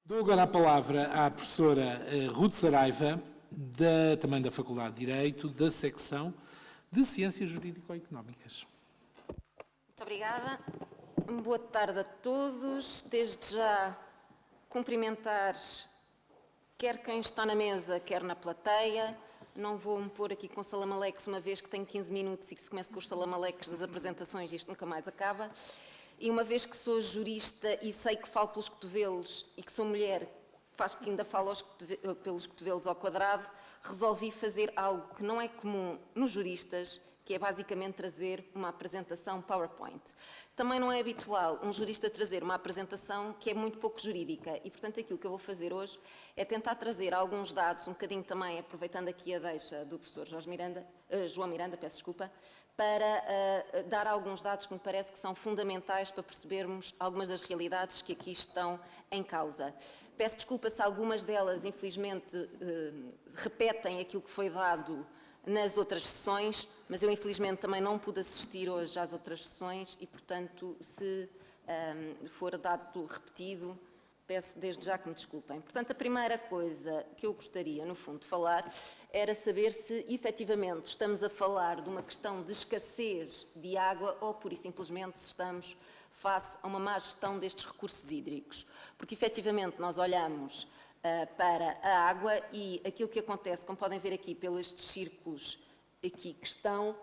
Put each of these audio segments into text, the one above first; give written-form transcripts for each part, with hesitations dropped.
Dou agora a palavra à professora Ruth Saraiva, também da Faculdade de Direito, da secção de Ciências Jurídico-Económicas. Muito obrigada. Boa tarde a todos. Desde já cumprimentar quer quem está na mesa, quer na plateia. Não vou me pôr aqui com salamaleques, uma vez que tenho 15 minutos e que se começa com os salamaleques das apresentações, isto nunca mais acaba. E uma vez que sou jurista e sei que falo pelos cotovelos e que sou mulher, faz que ainda falo pelos cotovelos ao quadrado, resolvi fazer algo que não é comum nos juristas, que é basicamente trazer uma apresentação PowerPoint. Também não é habitual um jurista trazer uma apresentação que é muito pouco jurídica e, portanto, aquilo que eu vou fazer hoje é tentar trazer alguns dados, um bocadinho também aproveitando aqui a deixa do professor João Miranda, peço desculpa, para dar alguns dados que me parece que são fundamentais para percebermos algumas das realidades que aqui estão em causa. Peço desculpa se algumas delas, infelizmente, repetem aquilo que foi dado nas outras sessões, mas eu infelizmente também não pude assistir hoje às outras sessões e, portanto, se for dado repetido, peço desde já que me desculpem. Portanto, a primeira coisa que eu gostaria, no fundo, de falar era saber se, efetivamente, estamos a falar de uma questão de escassez de água ou, pura e simplesmente, se estamos face a uma má gestão destes recursos hídricos. Porque, efetivamente, nós olhamos para a água e aquilo que acontece, como podem ver aqui pelos círculos aqui que estão,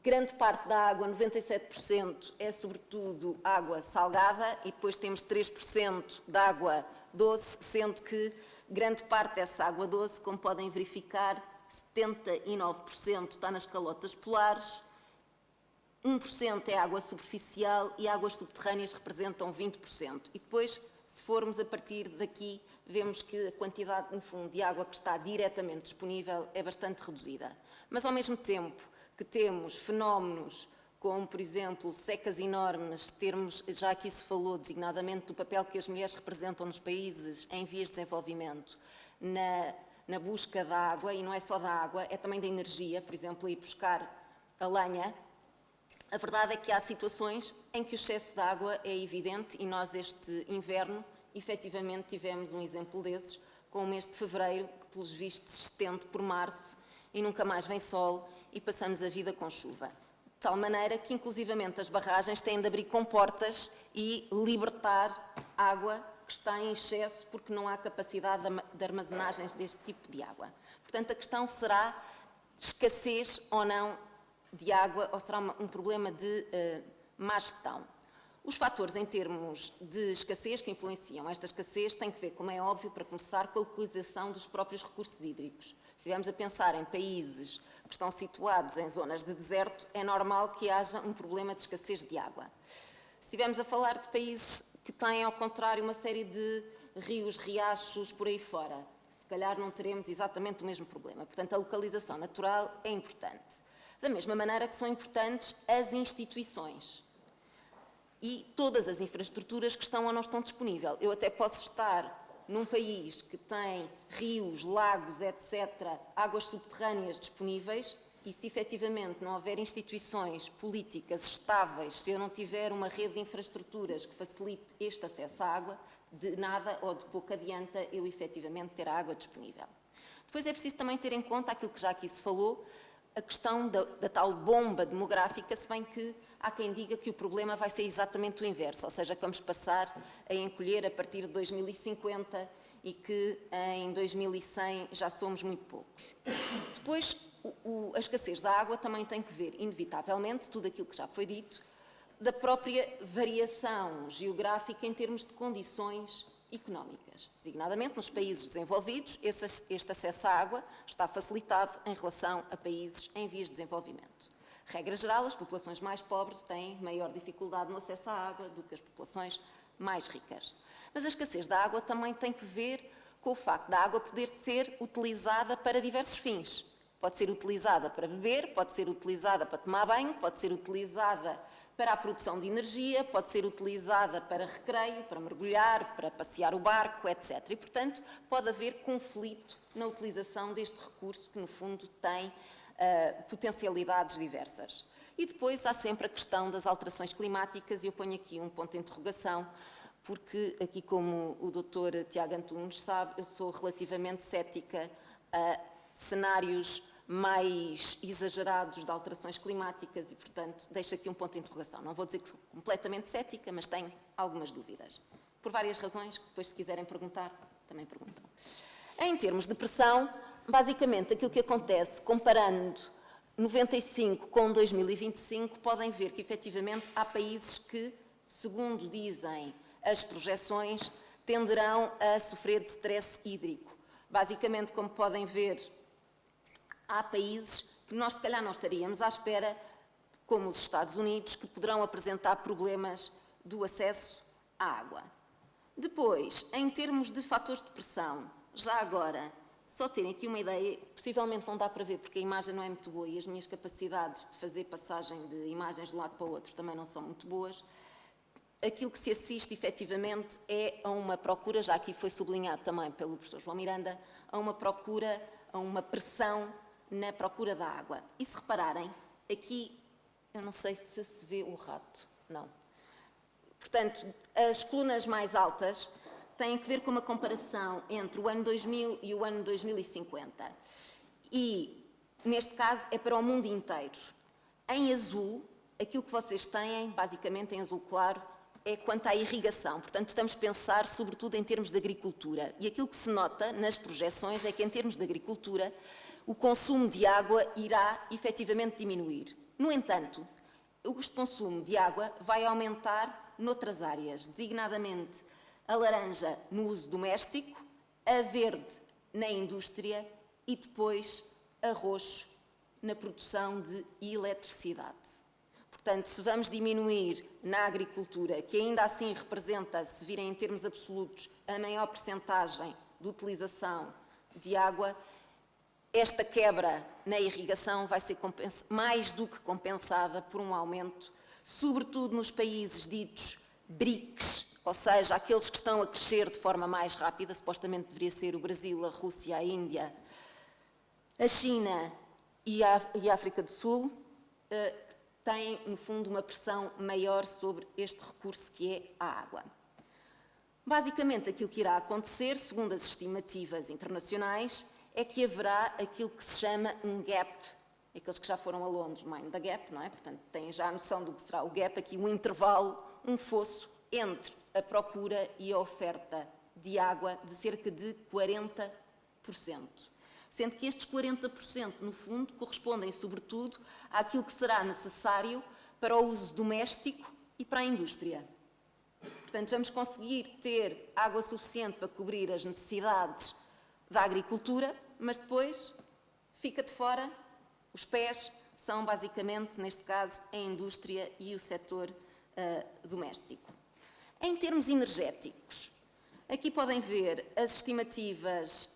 grande parte da água, 97%, é sobretudo água salgada e depois temos 3% de água doce, sendo que grande parte dessa água doce, como podem verificar, 79% está nas calotas polares, 1% é água superficial e águas subterrâneas representam 20%. E depois, se formos a partir daqui, vemos que a quantidade, no fundo, de água que está diretamente disponível é bastante reduzida. Mas, ao mesmo tempo que temos fenómenos como, por exemplo, secas enormes, já aqui se falou designadamente do papel que as mulheres representam nos países em vias de desenvolvimento na busca da água, e não é só da água, é também da energia, por exemplo, ir buscar a lenha. A verdade é que há situações em que o excesso de água é evidente e nós este inverno efetivamente tivemos um exemplo desses com o mês de fevereiro que pelos vistos se estende por março e nunca mais vem sol e passamos a vida com chuva. De tal maneira que inclusivamente as barragens têm de abrir comportas e libertar água que está em excesso porque não há capacidade de armazenagens deste tipo de água. Portanto, a questão será escassez ou não de água ou será um problema de má gestão. Os fatores em termos de escassez que influenciam esta escassez têm que ver, como é óbvio, para começar, com a localização dos próprios recursos hídricos. Se estivermos a pensar em países que estão situados em zonas de deserto, é normal que haja um problema de escassez de água. Se estivermos a falar de países que têm, ao contrário, uma série de rios, riachos, por aí fora, se calhar não teremos exatamente o mesmo problema. Portanto, a localização natural é importante. Da mesma maneira que são importantes as instituições e todas as infraestruturas que estão ou não estão disponíveis. Eu até posso estar num país que tem rios, lagos, etc., águas subterrâneas disponíveis e se efetivamente não houver instituições políticas estáveis, se eu não tiver uma rede de infraestruturas que facilite este acesso à água, de nada ou de pouco adianta eu efetivamente ter a água disponível. Depois é preciso também ter em conta aquilo que já aqui se falou, a questão da tal bomba demográfica, se bem que há quem diga que o problema vai ser exatamente o inverso, ou seja, que vamos passar a encolher a partir de 2050 e que em 2100 já somos muito poucos. Depois, a escassez da água também tem que ver, inevitavelmente, tudo aquilo que já foi dito, da própria variação geográfica em termos de condições económicas. Designadamente, nos países desenvolvidos, este acesso à água está facilitado em relação a países em vias de desenvolvimento. Regra geral, as populações mais pobres têm maior dificuldade no acesso à água do que as populações mais ricas. Mas a escassez da água também tem que ver com o facto da água poder ser utilizada para diversos fins. Pode ser utilizada para beber, pode ser utilizada para tomar banho, pode ser utilizada para a produção de energia, pode ser utilizada para recreio, para mergulhar, para passear o barco, etc. E, portanto, pode haver conflito na utilização deste recurso que, no fundo, tem potencialidades diversas. E depois há sempre a questão das alterações climáticas e eu ponho aqui um ponto de interrogação porque aqui, como o Dr. Tiago Antunes sabe, eu sou relativamente cética a cenários mais exagerados de alterações climáticas e, portanto, deixo aqui um ponto de interrogação. Não vou dizer que sou completamente cética, mas tenho algumas dúvidas. Por várias razões, que depois, se quiserem perguntar, também perguntam. Em termos de pressão, basicamente, aquilo que acontece, comparando 95 com 2025, podem ver que, efetivamente, há países que, segundo dizem as projeções, tenderão a sofrer de stress hídrico. Basicamente, como podem ver, há países que nós, se calhar, não estaríamos à espera, como os Estados Unidos, que poderão apresentar problemas do acesso à água. Depois, em termos de fatores de pressão, já agora, só terem aqui uma ideia, possivelmente não dá para ver porque a imagem não é muito boa e as minhas capacidades de fazer passagem de imagens de um lado para o outro também não são muito boas. Aquilo que se assiste efetivamente é a uma procura, já aqui foi sublinhado também pelo professor João Miranda, a uma procura, a uma pressão na procura da água. E se repararem, aqui, eu não sei se se vê o rato, não. Portanto, as colunas mais altas têm que ver com uma comparação entre o ano 2000 e o ano 2050. E, neste caso, é para o mundo inteiro. Em azul, aquilo que vocês têm, basicamente em azul claro, é quanto à irrigação. Portanto, estamos a pensar sobretudo em termos de agricultura. E aquilo que se nota nas projeções é que, em termos de agricultura, o consumo de água irá efetivamente diminuir. No entanto, este consumo de água vai aumentar noutras áreas, designadamente a laranja no uso doméstico, a verde na indústria e depois a roxo na produção de eletricidade. Portanto, se vamos diminuir na agricultura, que ainda assim representa, se virem em termos absolutos, a maior percentagem de utilização de água, esta quebra na irrigação vai ser mais do que compensada por um aumento, sobretudo nos países ditos BRICS, ou seja, aqueles que estão a crescer de forma mais rápida, supostamente deveria ser o Brasil, a Rússia, a Índia, a China e a África do Sul, têm, no fundo, uma pressão maior sobre este recurso que é a água. Basicamente, aquilo que irá acontecer, segundo as estimativas internacionais, é que haverá aquilo que se chama um gap. Aqueles que já foram a Londres, mind the gap, não é? Portanto, têm já a noção do que será o gap, aqui um intervalo, um fosso entre a procura e a oferta de água de cerca de 40%. Sendo que estes 40%, no fundo, correspondem sobretudo àquilo que será necessário para o uso doméstico e para a indústria. Portanto, vamos conseguir ter água suficiente para cobrir as necessidades da agricultura, mas depois fica de fora, os pés são basicamente, neste caso, a indústria e o setor doméstico. Em termos energéticos, aqui podem ver as estimativas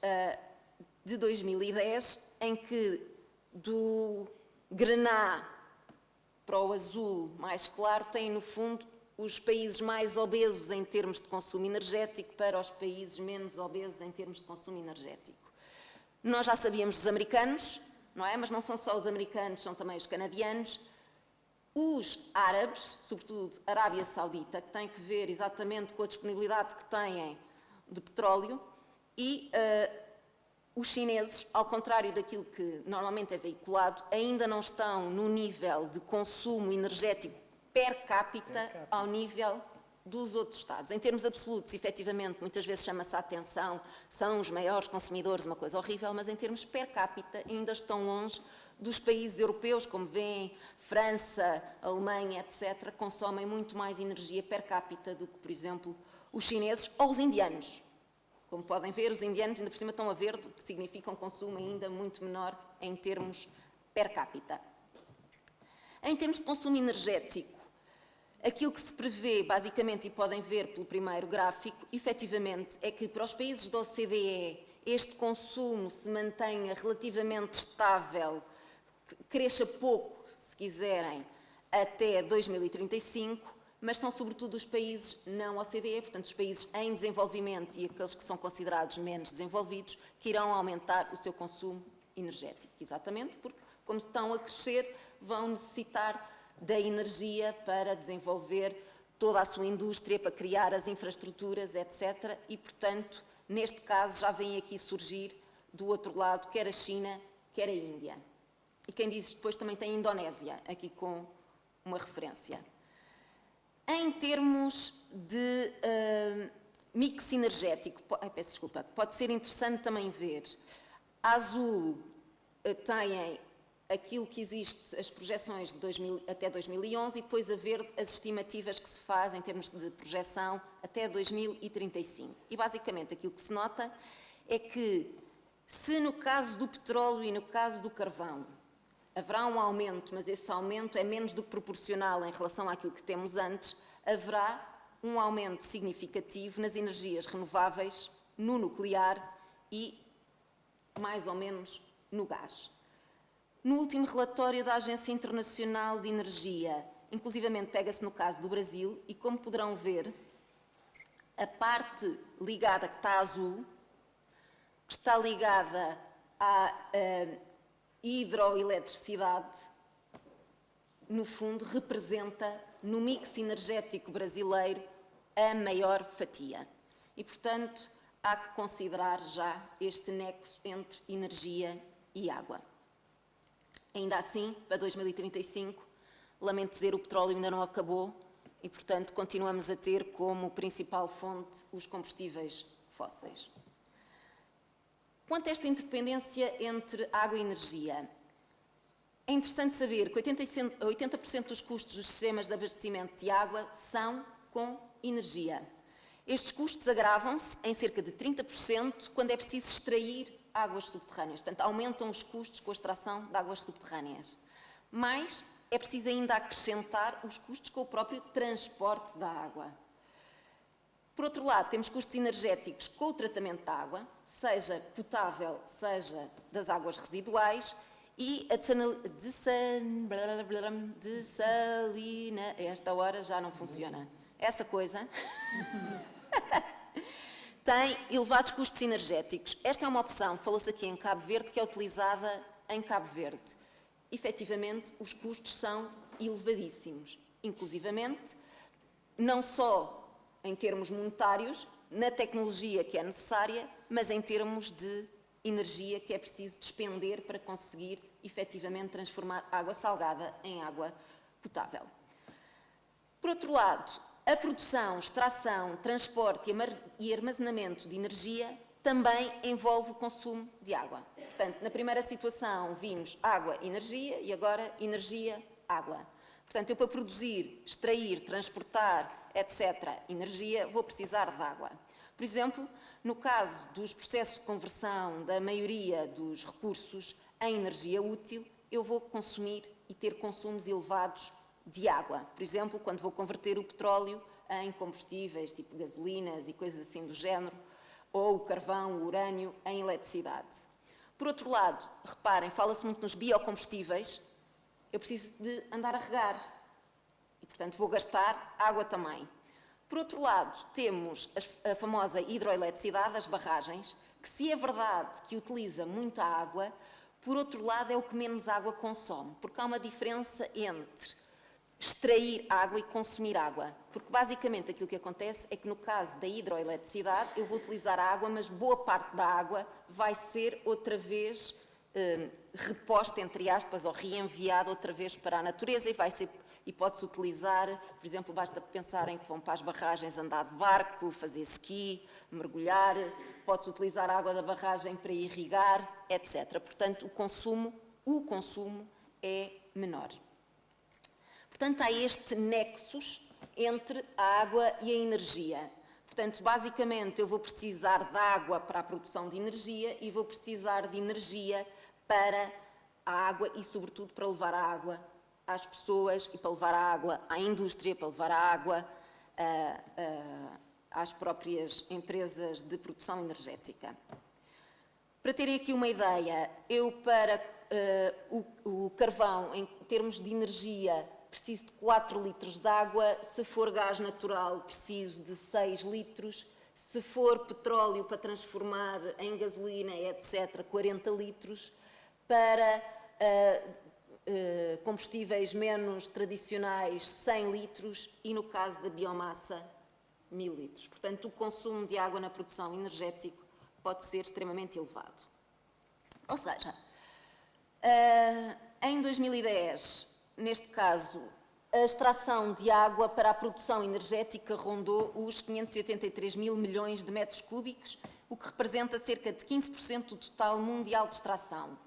de 2010, em que do grená para o azul mais claro tem, no fundo, os países mais obesos em termos de consumo energético para os países menos obesos em termos de consumo energético. Nós já sabíamos dos americanos, não é? Mas não são só os americanos, são também os canadianos. Os árabes, sobretudo a Arábia Saudita, que têm que ver exatamente com a disponibilidade que têm de petróleo, e os chineses, ao contrário daquilo que normalmente é veiculado, ainda não estão no nível de consumo energético per capita ao nível dos outros Estados. Em termos absolutos, efetivamente, muitas vezes chama-se a atenção, são os maiores consumidores, uma coisa horrível, mas em termos per capita ainda estão longe dos países europeus, como veem, França, Alemanha, etc., consomem muito mais energia per capita do que, por exemplo, os chineses ou os indianos. Como podem ver, os indianos ainda por cima estão a ver, o que significa um consumo ainda muito menor em termos per capita. Em termos de consumo energético, aquilo que se prevê, basicamente, e podem ver pelo primeiro gráfico, efetivamente, é que para os países da OCDE este consumo se mantenha relativamente estável, cresça pouco, se quiserem, até 2035, mas são sobretudo os países não OCDE, portanto os países em desenvolvimento e aqueles que são considerados menos desenvolvidos, que irão aumentar o seu consumo energético. Exatamente porque, como estão a crescer, vão necessitar da energia para desenvolver toda a sua indústria, para criar as infraestruturas, etc. E, portanto, neste caso, já vem aqui surgir do outro lado, quer a China, quer a Índia. E quem diz isto depois também tem a Indonésia, aqui com uma referência. Em termos de mix energético, peço desculpa, pode ser interessante também ver. A azul tem aquilo que existe, as projeções de até 2011 e depois a verde as estimativas que se fazem em termos de projeção até 2035. E basicamente aquilo que se nota é que se no caso do petróleo e no caso do carvão haverá um aumento, mas esse aumento é menos do que proporcional em relação àquilo que temos antes, haverá um aumento significativo nas energias renováveis, no nuclear e mais ou menos no gás. No último relatório da Agência Internacional de Energia, inclusivamente pega-se no caso do Brasil, e como poderão ver, a parte ligada, que está azul, que está ligada à hidroeletricidade, no fundo, representa, no mix energético brasileiro, a maior fatia. E, portanto, há que considerar já este nexo entre energia e água. Ainda assim, para 2035, lamento dizer, o petróleo ainda não acabou e, portanto, continuamos a ter como principal fonte os combustíveis fósseis. Quanto a esta interdependência entre água e energia, é interessante saber que 80% dos custos dos sistemas de abastecimento de água são com energia. Estes custos agravam-se em cerca de 30% quando é preciso extrair águas subterrâneas. Portanto, aumentam os custos com a extração de águas subterrâneas. Mas é preciso ainda acrescentar os custos com o próprio transporte da água. Por outro lado, temos custos energéticos com o tratamento da água, seja potável, seja das águas residuais, e a a esta hora já não funciona. Essa coisa tem elevados custos energéticos. Esta é uma opção, falou-se aqui em Cabo Verde, que é utilizada em Cabo Verde. Efetivamente, os custos são elevadíssimos, inclusivamente, não só em termos monetários, na tecnologia que é necessária, mas em termos de energia que é preciso despender para conseguir, efetivamente, transformar água salgada em água potável. Por outro lado, a produção, extração, transporte e armazenamento de energia também envolve o consumo de água. Portanto, na primeira situação vimos água, energia e agora energia, água. Portanto, eu para produzir, extrair, transportar, etc., energia, vou precisar de água. Por exemplo, no caso dos processos de conversão da maioria dos recursos em energia útil, eu vou consumir e ter consumos elevados de água. Por exemplo, quando vou converter o petróleo em combustíveis, tipo gasolinas e coisas assim do género, ou o carvão, o urânio, em eletricidade. Por outro lado, reparem, fala-se muito nos biocombustíveis, eu preciso de andar a regar e, portanto, vou gastar água também. Por outro lado, temos a famosa hidroeletricidade, as barragens, que se é verdade que utiliza muita água, por outro lado é o que menos água consome, porque há uma diferença entre extrair água e consumir água. Porque basicamente aquilo que acontece é que no caso da hidroeletricidade eu vou utilizar a água, mas boa parte da água vai ser outra vez reposta, entre aspas, ou reenviada outra vez para a natureza e pode-se utilizar, por exemplo, basta pensarem que vão para as barragens andar de barco, fazer ski, mergulhar, pode-se utilizar a água da barragem para irrigar, etc. Portanto, o consumo é menor. Portanto, há este nexus entre a água e a energia. Portanto, basicamente, eu vou precisar de água para a produção de energia e vou precisar de energia para a água e, sobretudo, para levar a água às pessoas e para levar a água à indústria, para levar a água às próprias empresas de produção energética. Para terem aqui uma ideia, eu para o carvão, em termos de energia, preciso de 4 litros de água, se for gás natural preciso de 6 litros, se for petróleo para transformar em gasolina, etc., 40 litros, para combustíveis menos tradicionais 100 litros e no caso da biomassa 1000 litros. Portanto, o consumo de água na produção energética pode ser extremamente elevado. Ou seja, em 2010, neste caso, a extração de água para a produção energética rondou os 583 mil milhões de metros cúbicos, o que representa cerca de 15% do total mundial de extração.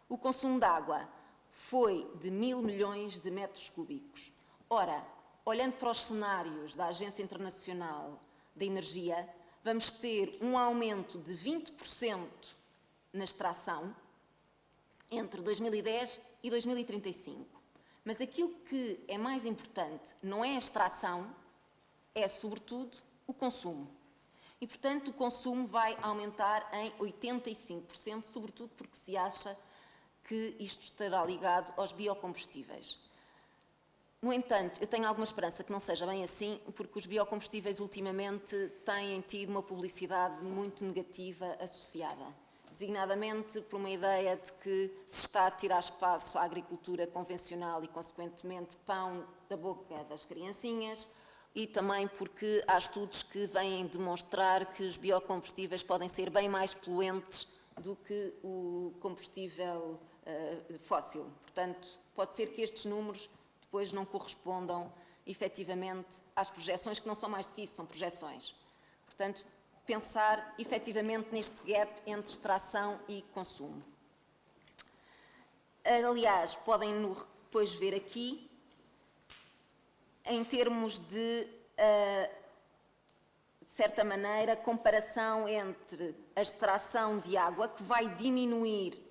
O consumo de água foi de 1000 milhões de metros cúbicos. Ora, olhando para os cenários da Agência Internacional da Energia, vamos ter um aumento de 20% na extração entre 2010 e 2035. Mas aquilo que é mais importante não é a extração, é sobretudo o consumo. E, portanto, o consumo vai aumentar em 85%, sobretudo porque se acha que isto estará ligado aos biocombustíveis. No entanto, eu tenho alguma esperança que não seja bem assim, porque os biocombustíveis ultimamente têm tido uma publicidade muito negativa associada, designadamente por uma ideia de que se está a tirar espaço à agricultura convencional e, consequentemente, pão da boca das criancinhas, e também porque há estudos que vêm demonstrar que os biocombustíveis podem ser bem mais poluentes do que o combustível fóssil. Portanto, pode ser que estes números depois não correspondam efetivamente às projeções, que não são mais do que isso, são projeções. Portanto, pensar efetivamente neste gap entre extração e consumo. Aliás, podem depois ver aqui, em termos de certa maneira, comparação entre a extração de água, que vai diminuir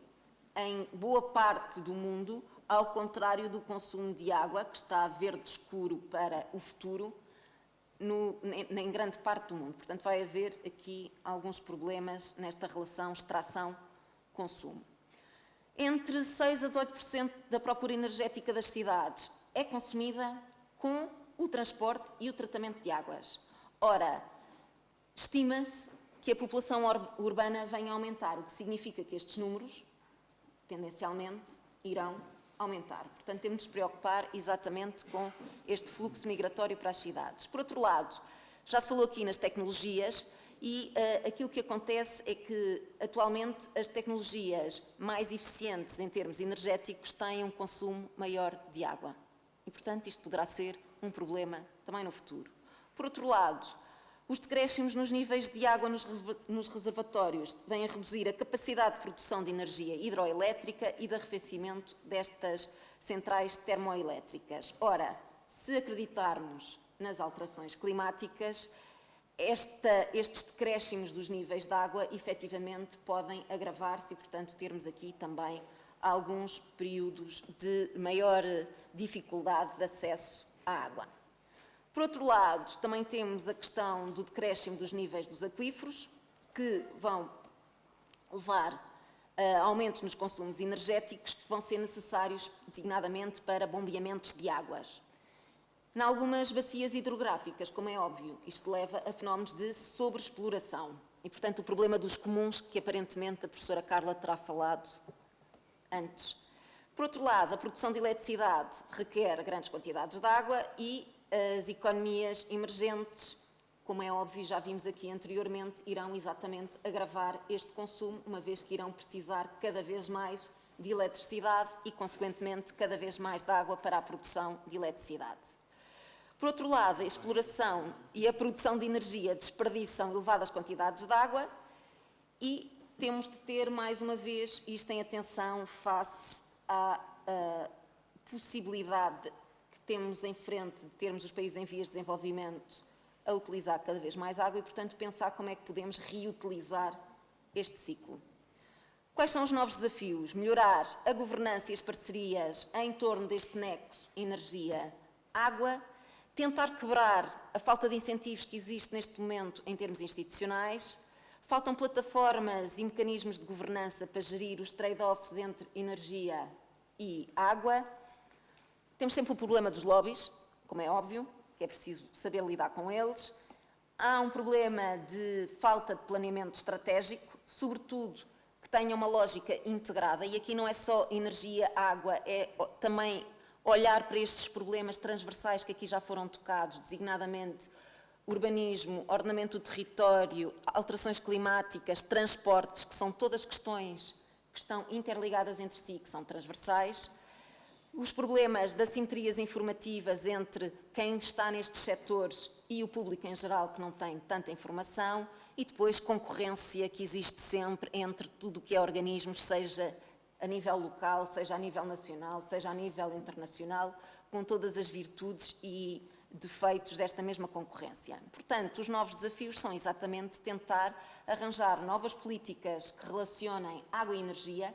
em boa parte do mundo, ao contrário do consumo de água, que está verde escuro para o futuro, em grande parte do mundo. Portanto, vai haver aqui alguns problemas nesta relação extração-consumo. Entre 6% a 18% da procura energética das cidades é consumida com o transporte e o tratamento de águas. Ora, estima-se que a população urbana venha a aumentar, o que significa que estes números, tendencialmente, irão aumentar. Portanto, temos de nos preocupar exatamente com este fluxo migratório para as cidades. Por outro lado, já se falou aqui nas tecnologias e aquilo que acontece é que, atualmente, as tecnologias mais eficientes em termos energéticos têm um consumo maior de água. E, portanto, isto poderá ser um problema também no futuro. Por outro lado, os decréscimos nos níveis de água nos reservatórios vêm a reduzir a capacidade de produção de energia hidroelétrica e de arrefecimento destas centrais termoelétricas. Ora, se acreditarmos nas alterações climáticas, estes decréscimos dos níveis de água efetivamente podem agravar-se e, portanto, termos aqui também alguns períodos de maior dificuldade de acesso à água. Por outro lado, também temos a questão do decréscimo dos níveis dos aquíferos, que vão levar a aumentos nos consumos energéticos que vão ser necessários, designadamente, para bombeamentos de águas. Em algumas bacias hidrográficas, como é óbvio, isto leva a fenómenos de sobreexploração e, portanto, o problema dos comuns, que aparentemente a professora Carla terá falado antes. Por outro lado, a produção de eletricidade requer grandes quantidades de água e as economias emergentes, como é óbvio, já vimos aqui anteriormente, irão exatamente agravar este consumo, uma vez que irão precisar cada vez mais de eletricidade e, consequentemente, cada vez mais de água para a produção de eletricidade. Por outro lado, a exploração e a produção de energia desperdiçam elevadas quantidades de água e temos de ter, mais uma vez, isto em atenção face à possibilidade que temos em frente de termos os países em vias de desenvolvimento a utilizar cada vez mais água e, portanto, pensar como é que podemos reutilizar este ciclo. Quais são os novos desafios? Melhorar a governança e as parcerias em torno deste nexo energia-água, tentar quebrar a falta de incentivos que existe neste momento em termos institucionais. Faltam plataformas e mecanismos de governança para gerir os trade-offs entre energia e água. Temos sempre o problema dos lobbies, como é óbvio, que é preciso saber lidar com eles. Há um problema de falta de planeamento estratégico, sobretudo que tenha uma lógica integrada, e aqui não é só energia, água, é também olhar para estes problemas transversais que aqui já foram tocados, designadamente urbanismo, ordenamento do território, alterações climáticas, transportes, que são todas questões que estão interligadas entre si, que são transversais. Os problemas de assimetrias informativas entre quem está nestes setores e o público em geral, que não tem tanta informação, e depois concorrência que existe sempre entre tudo o que é organismos, seja a nível local, seja a nível nacional, seja a nível internacional, com todas as virtudes e defeitos desta mesma concorrência. Portanto, os novos desafios são exatamente tentar arranjar novas políticas que relacionem água e energia,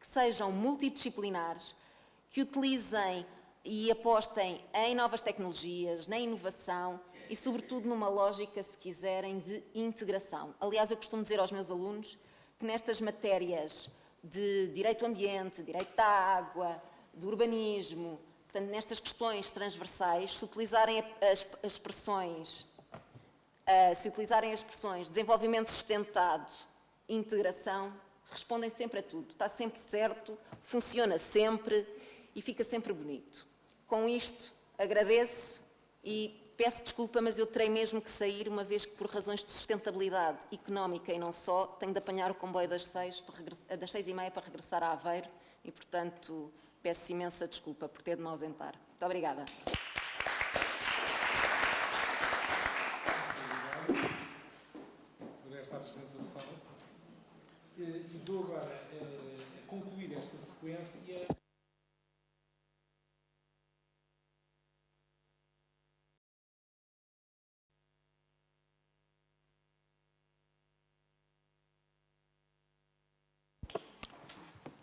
que sejam multidisciplinares, que utilizem e apostem em novas tecnologias, na inovação e, sobretudo, numa lógica, se quiserem, de integração. Aliás, eu costumo dizer aos meus alunos que nestas matérias de direito ao ambiente, direito à água, do urbanismo, portanto, nestas questões transversais, se utilizarem as expressões desenvolvimento sustentado e integração, respondem sempre a tudo. Está sempre certo, funciona sempre e fica sempre bonito. Com isto, agradeço e peço desculpa, mas eu terei mesmo que sair, uma vez que, por razões de sustentabilidade económica e não só, tenho de apanhar o comboio das 6h30 para regressar a Aveiro e, portanto, peço imensa desculpa por ter de me ausentar. Muito obrigada. Por esta apresentação. E dou agora a concluir esta sequência.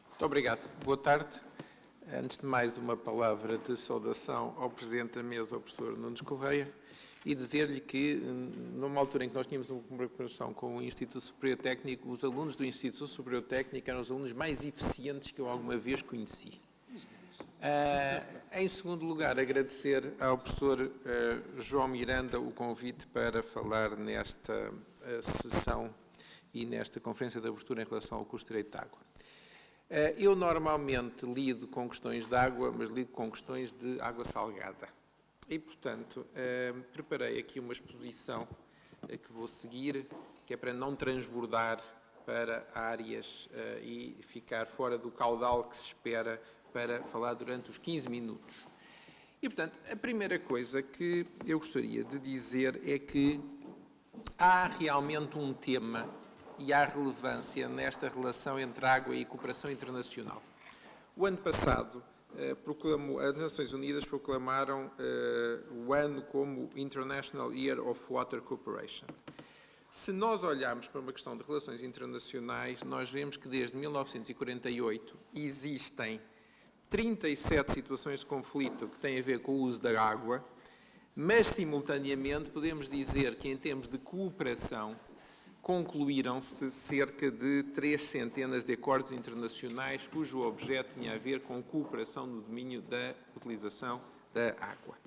Muito obrigado. Boa tarde. Antes de mais, uma palavra de saudação ao Presidente da Mesa, ao professor Nunes Correia, e dizer-lhe que, numa altura em que nós tínhamos uma preparação com o Instituto Superior Técnico, os alunos do Instituto Superior Técnico eram os alunos mais eficientes que eu alguma vez conheci. Em segundo lugar, agradecer ao professor João Miranda o convite para falar nesta sessão e nesta conferência de abertura em relação ao curso de Direito de Água. Eu normalmente lido com questões de água, mas lido com questões de água salgada. E, portanto, preparei aqui uma exposição que vou seguir, que é para não transbordar para áreas e ficar fora do caudal que se espera para falar durante os 15 minutos. E, portanto, a primeira coisa que eu gostaria de dizer é que há realmente um tema e há relevância nesta relação entre água e cooperação internacional. O ano passado, as Nações Unidas proclamaram o ano como International Year of Water Cooperation. Se nós olharmos para uma questão de relações internacionais, nós vemos que desde 1948 existem 37 situações de conflito que têm a ver com o uso da água, mas, simultaneamente, podemos dizer que, em termos de cooperação, concluíram-se cerca de 300 de acordos internacionais cujo objeto tinha a ver com cooperação no domínio da utilização da água.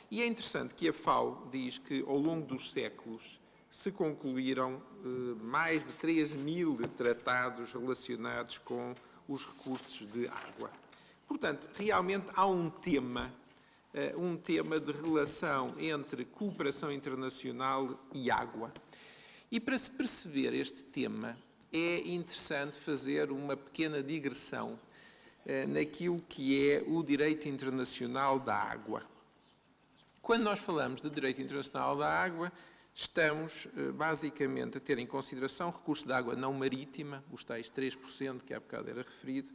E é interessante que a FAO diz que, ao longo dos séculos, se concluíram mais de 3.000 tratados relacionados com os recursos de água. Portanto, realmente há um tema de relação entre cooperação internacional e água. E para se perceber este tema, é interessante fazer uma pequena digressão naquilo que é o direito internacional da água. Quando nós falamos de direito internacional da água, estamos basicamente a ter em consideração recursos de água não marítima, os tais 3% que há bocado era referido,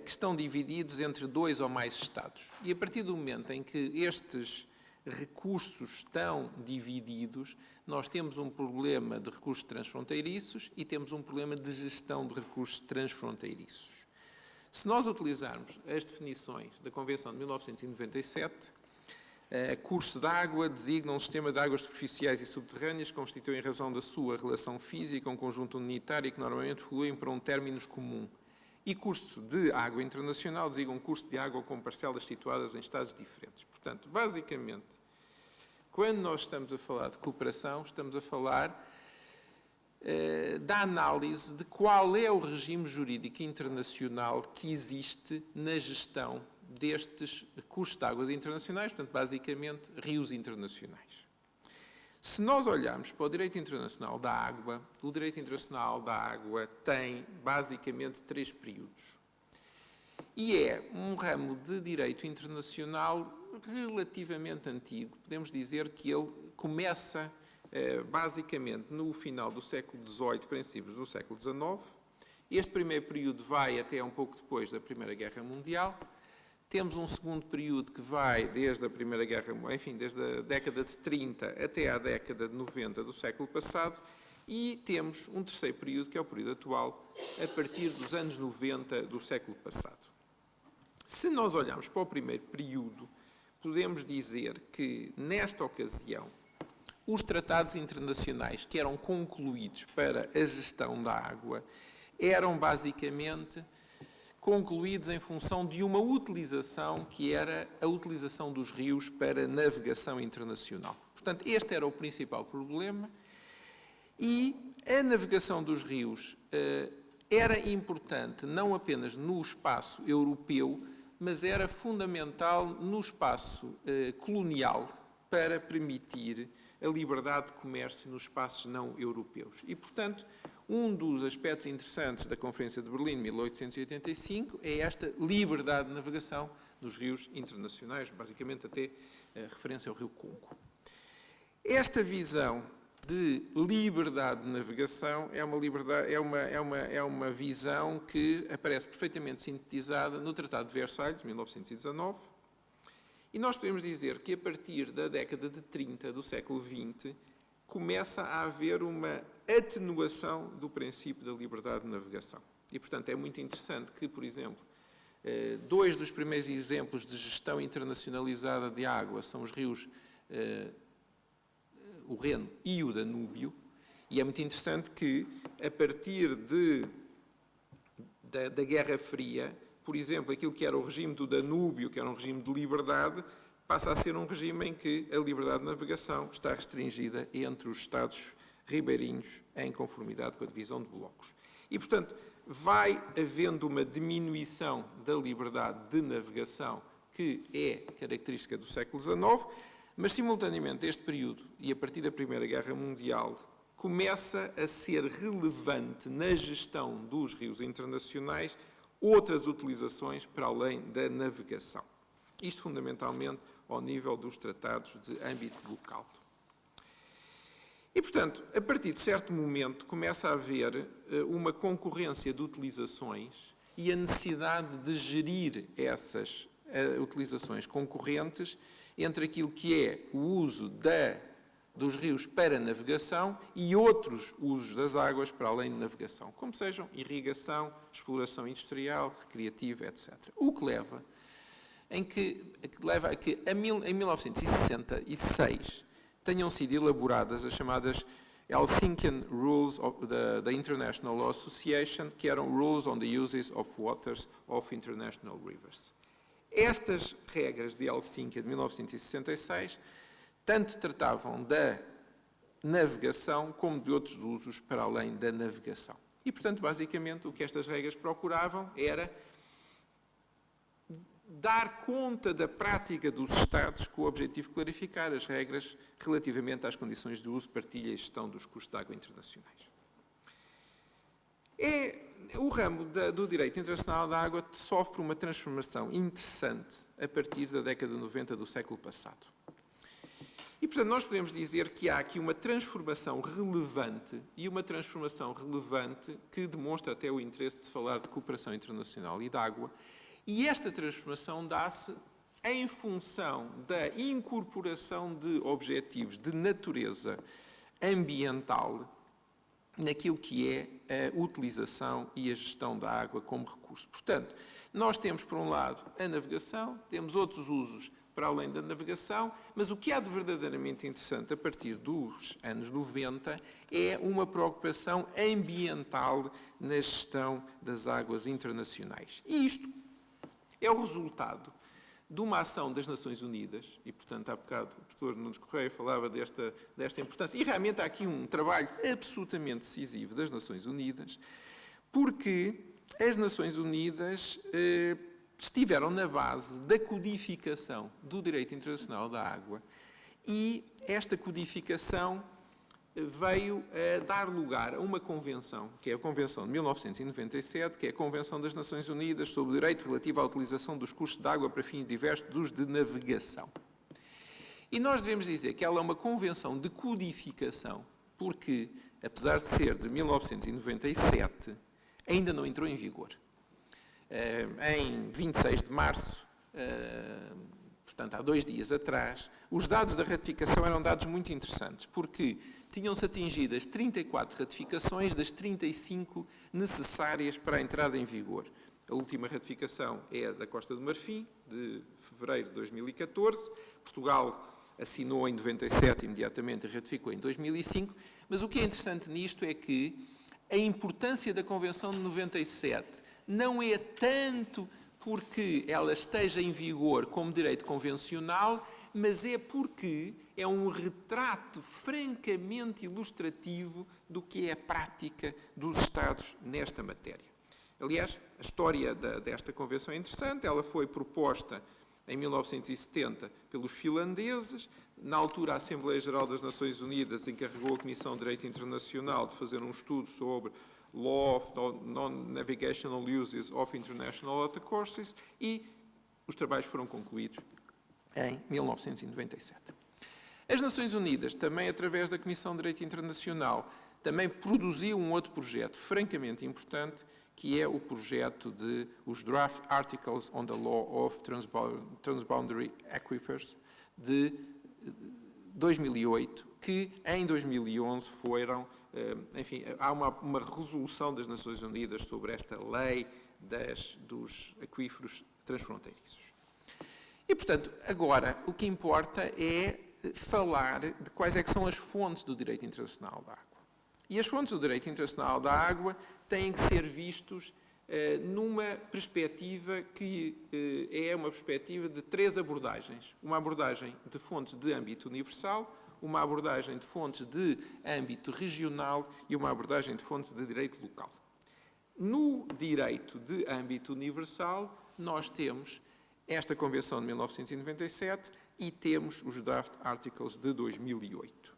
que estão divididos entre 2 ou mais Estados. E a partir do momento em que estes recursos estão divididos, nós temos um problema de recursos transfronteiriços e temos um problema de gestão de recursos transfronteiriços. Se nós utilizarmos as definições da Convenção de 1997, curso de água designa um sistema de águas superficiais e subterrâneas que constitui, em razão da sua relação física, um conjunto unitário que normalmente fluem para um términus comum. E curso de água internacional designa um curso de água com parcelas situadas em estados diferentes. Portanto, basicamente, quando nós estamos a falar de cooperação, estamos a falar da análise de qual é o regime jurídico internacional que existe na gestão destes cursos de águas internacionais, portanto, basicamente, rios internacionais. Se nós olharmos para o direito internacional da água, o direito internacional da água tem, basicamente, 3 períodos. E é um ramo de direito internacional relativamente antigo. Podemos dizer que ele começa basicamente no final do século XVIII, princípios do século XIX. Este primeiro período vai até um pouco depois da Primeira Guerra Mundial. Temos um segundo período que vai desde a Primeira Guerra, enfim, desde a década de 30 até à década de 90 do século passado. E temos um terceiro período, que é o período atual, a partir dos anos 90 do século passado. Se nós olharmos para o primeiro período, podemos dizer que, nesta ocasião, os tratados internacionais que eram concluídos para a gestão da água eram basicamente concluídos em função de uma utilização que era a utilização dos rios para navegação internacional. Portanto, este era o principal problema e a navegação dos rios era importante não apenas no espaço europeu, mas era fundamental no espaço colonial para permitir a liberdade de comércio nos espaços não europeus. E, portanto, um dos aspectos interessantes da Conferência de Berlim de 1885 é esta liberdade de navegação dos rios internacionais, basicamente até referência ao rio Congo. Esta visão de liberdade de navegação é uma visão que aparece perfeitamente sintetizada no Tratado de Versalhes, de 1919, e nós podemos dizer que a partir da década de 30 do século XX começa a haver uma atenuação do princípio da liberdade de navegação. E, portanto, é muito interessante que, por exemplo, 2 dos primeiros exemplos de gestão internacionalizada de água são os rios o Reno e o Danúbio, e é muito interessante que, a partir da Guerra Fria, por exemplo, aquilo que era o regime do Danúbio, que era um regime de liberdade, passa a ser um regime em que a liberdade de navegação está restringida entre os Estados ribeirinhos em conformidade com a divisão de blocos. E, portanto, vai havendo uma diminuição da liberdade de navegação que é característica do século XIX, mas, simultaneamente, este período, e a partir da Primeira Guerra Mundial, começa a ser relevante na gestão dos rios internacionais outras utilizações para além da navegação. Isto, fundamentalmente, ao nível dos tratados de âmbito local. E, portanto, a partir de certo momento, começa a haver uma concorrência de utilizações e a necessidade de gerir essas utilizações concorrentes entre aquilo que é o uso dos rios para navegação e outros usos das águas para além de navegação, como sejam irrigação, exploração industrial, recreativa, etc. O que leva a que em 1966 tenham sido elaboradas as chamadas Helsinkian Rules da International Law Association, que eram Rules on the Uses of Waters of International Rivers. Estas regras de Helsinki de 1966 tanto tratavam da navegação como de outros usos para além da navegação. E, portanto, basicamente, o que estas regras procuravam era dar conta da prática dos Estados com o objetivo de clarificar as regras relativamente às condições de uso, partilha e gestão dos cursos de água internacionais. O ramo do direito internacional da água sofre uma transformação interessante a partir da década de 90 do século passado. E, portanto, nós podemos dizer que há aqui uma transformação relevante, e uma transformação relevante que demonstra até o interesse de se falar de cooperação internacional e de água, e esta transformação dá-se em função da incorporação de objetivos de natureza ambiental naquilo que é a utilização e a gestão da água como recurso. Portanto, nós temos, por um lado, a navegação, temos outros usos para além da navegação, mas o que há de verdadeiramente interessante a partir dos anos 90 é uma preocupação ambiental na gestão das águas internacionais. E isto é o resultado de uma ação das Nações Unidas, e, portanto, há bocado o professor Nunes Correia falava desta importância, e realmente há aqui um trabalho absolutamente decisivo das Nações Unidas, porque as Nações Unidas estiveram na base da codificação do direito internacional da água, e esta codificação veio a dar lugar a uma convenção, que é a Convenção de 1997, que é a Convenção das Nações Unidas sobre o Direito relativo à utilização dos cursos de água para fins diversos dos de navegação. E nós devemos dizer que ela é uma convenção de codificação, porque, apesar de ser de 1997, ainda não entrou em vigor. Em 26 de março, portanto, há 2 dias atrás, os dados da ratificação eram dados muito interessantes, porque tinham-se atingido as 34 ratificações das 35 necessárias para a entrada em vigor. A última ratificação é a da Costa do Marfim, de fevereiro de 2014. Portugal assinou em 97 imediatamente e ratificou em 2005. Mas o que é interessante nisto é que a importância da Convenção de 97 não é tanto porque ela esteja em vigor como direito convencional, mas é porque é um retrato francamente ilustrativo do que é a prática dos Estados nesta matéria. Aliás, a história desta Convenção é interessante. Ela foi proposta em 1970 pelos finlandeses. Na altura, a Assembleia Geral das Nações Unidas encarregou a Comissão de Direito Internacional de fazer um estudo sobre Law of Non-Navigational Uses of International Watercourses e os trabalhos foram concluídos em 1997. As Nações Unidas, também através da Comissão de Direito Internacional, também produziu um outro projeto francamente importante, que é o projeto de os Draft Articles on the Law of Transboundary Aquifers, de 2008, que em 2011 foram, enfim, há uma resolução das Nações Unidas sobre esta lei dos aquíferos transfronteiriços. E, portanto, agora o que importa é falar de quais é que são as fontes do direito internacional da água. E as fontes do direito internacional da água têm que ser vistos numa perspectiva que é uma perspectiva de 3 abordagens. Uma abordagem de fontes de âmbito universal, uma abordagem de fontes de âmbito regional e uma abordagem de fontes de direito local. No direito de âmbito universal, nós temos esta Convenção de 1997 e temos os Draft Articles de 2008.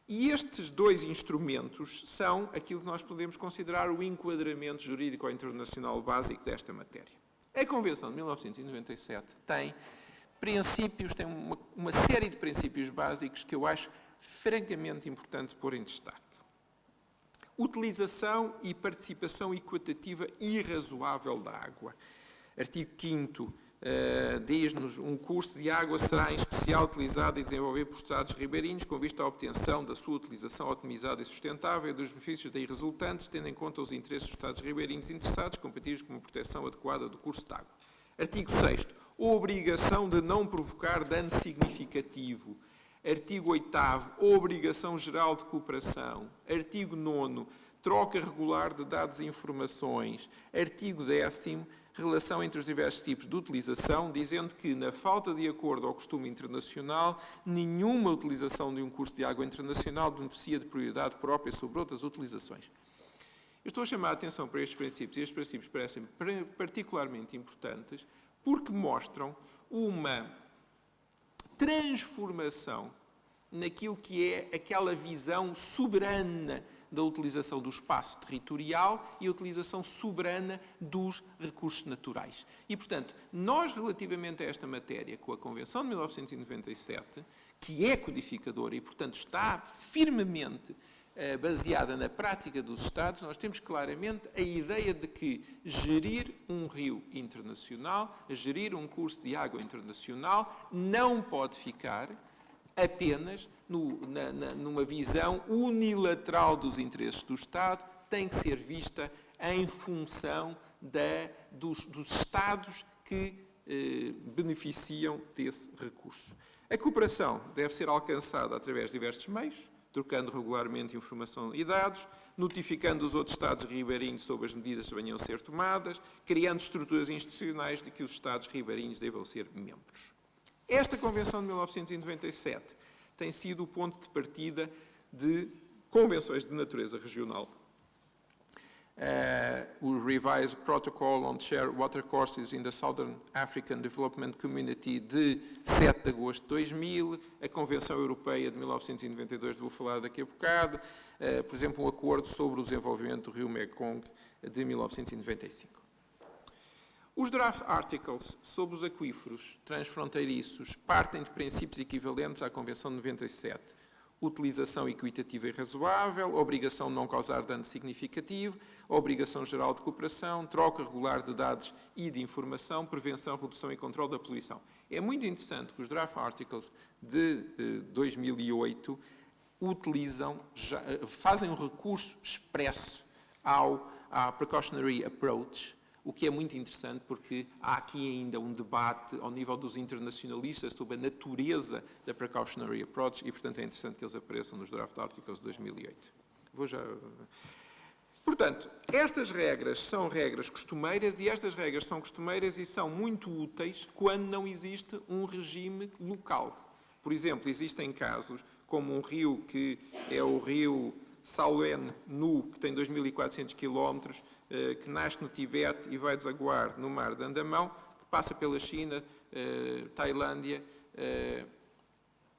E estes 2 instrumentos são aquilo que nós podemos considerar o enquadramento jurídico internacional básico desta matéria. A Convenção de 1997 tem princípios, tem uma série de princípios básicos que eu acho francamente importante pôr em destaque. Utilização e participação equitativa e razoável da água. Artigo 5º diz-nos: um curso de água será em especial utilizado e desenvolvido por Estados ribeirinhos com vista à obtenção da sua utilização otimizada e sustentável e dos benefícios daí resultantes, tendo em conta os interesses dos Estados ribeirinhos interessados, compatíveis com uma proteção adequada do curso de água. Artigo 6º. Obrigação de não provocar dano significativo. Artigo 8º. Obrigação geral de cooperação. Artigo 9º. Troca regular de dados e informações. Artigo 10º. Relação entre os diversos tipos de utilização, dizendo que, na falta de acordo ao costume internacional, nenhuma utilização de um curso de água internacional beneficia de prioridade própria sobre outras utilizações. Eu estou a chamar a atenção para estes princípios, e estes princípios parecem particularmente importantes, porque mostram uma transformação naquilo que é aquela visão soberana da utilização do espaço territorial e a utilização soberana dos recursos naturais. E, portanto, nós, relativamente a esta matéria, com a Convenção de 1997, que é codificadora e, portanto, está firmemente baseada na prática dos Estados, nós temos claramente a ideia de que gerir um rio internacional, gerir um curso de água internacional, não pode ficar apenas numa visão unilateral dos interesses do Estado, tem que ser vista em função dos Estados que beneficiam desse recurso. A cooperação deve ser alcançada através de diversos meios, trocando regularmente informação e dados, notificando os outros Estados ribeirinhos sobre as medidas que venham a ser tomadas, criando estruturas institucionais de que os Estados ribeirinhos devam ser membros. Esta Convenção de 1997 tem sido o ponto de partida de convenções de natureza regional. O Revised Protocol on Shared Watercourses in the Southern African Development Community de 7 de agosto de 2000, a Convenção Europeia de 1992, vou falar daqui a bocado, por exemplo, um acordo sobre o desenvolvimento do rio Mekong de 1995. Os draft articles sobre os aquíferos transfronteiriços partem de princípios equivalentes à Convenção de 97. Utilização equitativa e razoável, obrigação de não causar dano significativo, obrigação geral de cooperação, troca regular de dados e de informação, prevenção, redução e controle da poluição. É muito interessante que os draft articles de 2008 fazem um recurso expresso à precautionary approach, o que é muito interessante porque há aqui ainda um debate ao nível dos internacionalistas sobre a natureza da precautionary approach e, portanto, é interessante que eles apareçam nos draft articles de 2008. Portanto, estas regras são regras costumeiras e estas regras são costumeiras e são muito úteis quando não existe um regime local. Por exemplo, existem casos como um rio que é o rio Salween Nu, que tem 2.400 km, que nasce no Tibete e vai desaguar no mar de Andamão, que passa pela China, Tailândia,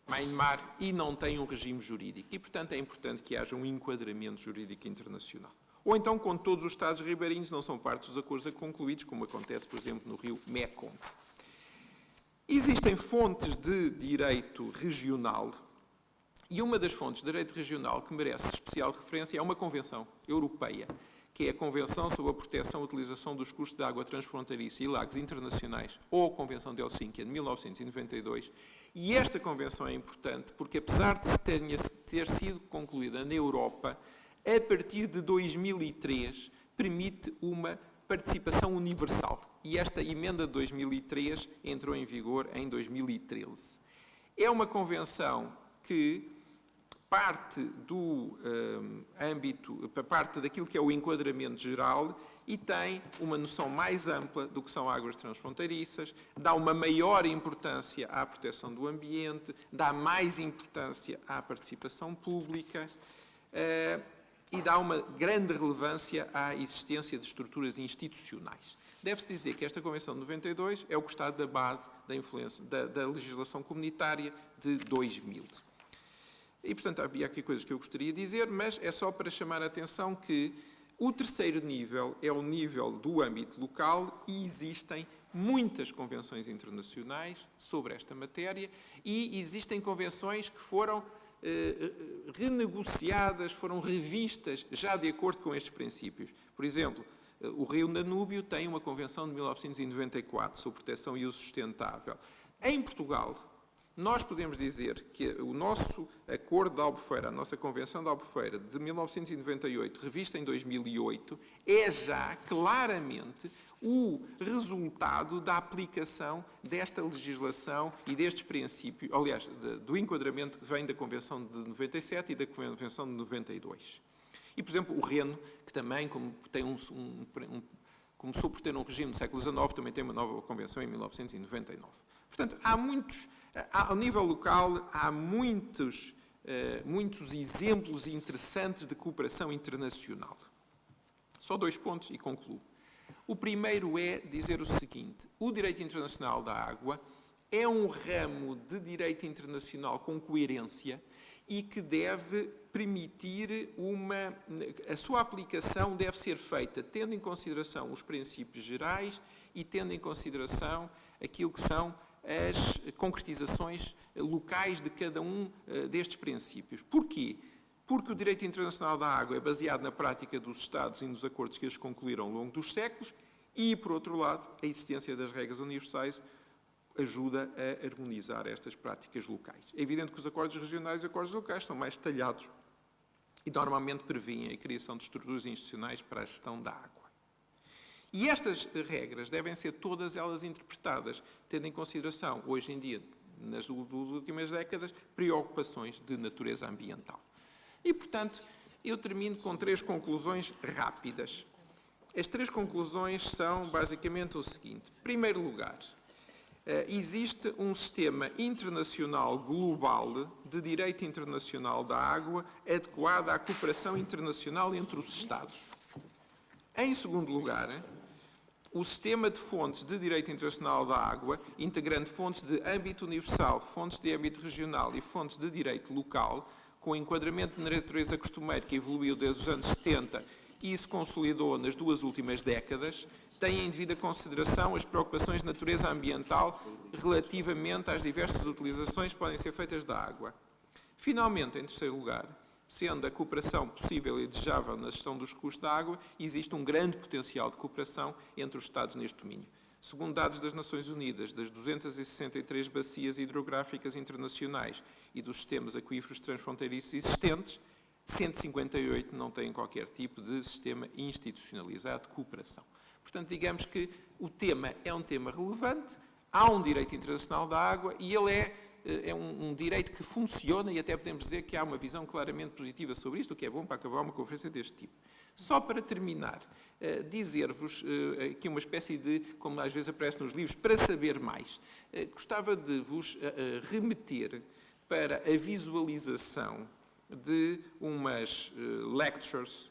Myanmar e não tem um regime jurídico. E, portanto, é importante que haja um enquadramento jurídico internacional. Ou então, quando todos os Estados ribeirinhos não são parte dos acordos concluídos, como acontece, por exemplo, no rio Mekong. Existem fontes de direito regional. E uma das fontes de direito regional que merece especial referência é uma convenção europeia, que é a Convenção sobre a Proteção e Utilização dos Cursos de Água Transfronteiriça e Lagos Internacionais, ou a Convenção de Helsínquia, de 1992. E esta convenção é importante porque, apesar de ter sido concluída na Europa, a partir de 2003, permite uma participação universal. E esta emenda de 2003 entrou em vigor em 2013. É uma convenção que parte do parte daquilo que é o enquadramento geral e tem uma noção mais ampla do que são águas transfronteiriças, dá uma maior importância à proteção do ambiente, dá mais importância à participação pública e dá uma grande relevância à existência de estruturas institucionais. Deve-se dizer que esta Convenção de 92 é o que está da base da influência da legislação comunitária de 2000. E, portanto, havia aqui coisas que eu gostaria de dizer, mas é só para chamar a atenção que o terceiro nível é o nível do âmbito local e existem muitas convenções internacionais sobre esta matéria e existem convenções que foram renegociadas, foram revistas já de acordo com estes princípios. Por exemplo, o Rio Danúbio tem uma convenção de 1994 sobre proteção e uso sustentável. Em Portugal, nós podemos dizer que o nosso Acordo de Albufeira, a nossa Convenção de Albufeira de 1998, revista em 2008, é já claramente o resultado da aplicação desta legislação e destes princípios, aliás, do enquadramento que vem da Convenção de 97 e da Convenção de 92. E, por exemplo, o Reno, que também começou por ter um regime do século XIX, também tem uma nova convenção em 1999. Portanto, ao nível local, há muitos exemplos interessantes de cooperação internacional. Só 2 pontos e concluo. O primeiro é dizer o seguinte: o direito internacional da água é um ramo de direito internacional com coerência e que deve permitir a sua aplicação deve ser feita tendo em consideração os princípios gerais e tendo em consideração aquilo que são as concretizações locais de cada um destes princípios. Porquê? Porque o direito internacional da água é baseado na prática dos Estados e nos acordos que eles concluíram ao longo dos séculos e, por outro lado, a existência das regras universais ajuda a harmonizar estas práticas locais. É evidente que os acordos regionais e acordos locais são mais detalhados e normalmente prevêem a criação de estruturas institucionais para a gestão da água. E estas regras devem ser todas elas interpretadas, tendo em consideração, hoje em dia, nas últimas décadas, preocupações de natureza ambiental. E, portanto, eu termino com 3 conclusões rápidas. As 3 conclusões são basicamente o seguinte. Em primeiro lugar, existe um sistema internacional global de direito internacional da água adequado à cooperação internacional entre os Estados. Em segundo lugar, o sistema de fontes de direito internacional da água, integrando fontes de âmbito universal, fontes de âmbito regional e fontes de direito local, com enquadramento na natureza costumeira que evoluiu desde os anos 70 e se consolidou nas 2 últimas décadas, tem em devida consideração as preocupações de natureza ambiental relativamente às diversas utilizações que podem ser feitas da água. Finalmente, em terceiro lugar, sendo a cooperação possível e desejável na gestão dos recursos da água, existe um grande potencial de cooperação entre os Estados neste domínio. Segundo dados das Nações Unidas, das 263 bacias hidrográficas internacionais e dos sistemas aquíferos transfronteiriços existentes, 158 não têm qualquer tipo de sistema institucionalizado de cooperação. Portanto, digamos que o tema é um tema relevante, há um direito internacional da água e ele é um direito que funciona e até podemos dizer que há uma visão claramente positiva sobre isto, o que é bom para acabar uma conferência deste tipo. Só para terminar, dizer-vos aqui uma espécie de, como às vezes aparece nos livros, para saber mais. Gostava de vos remeter para a visualização de umas lectures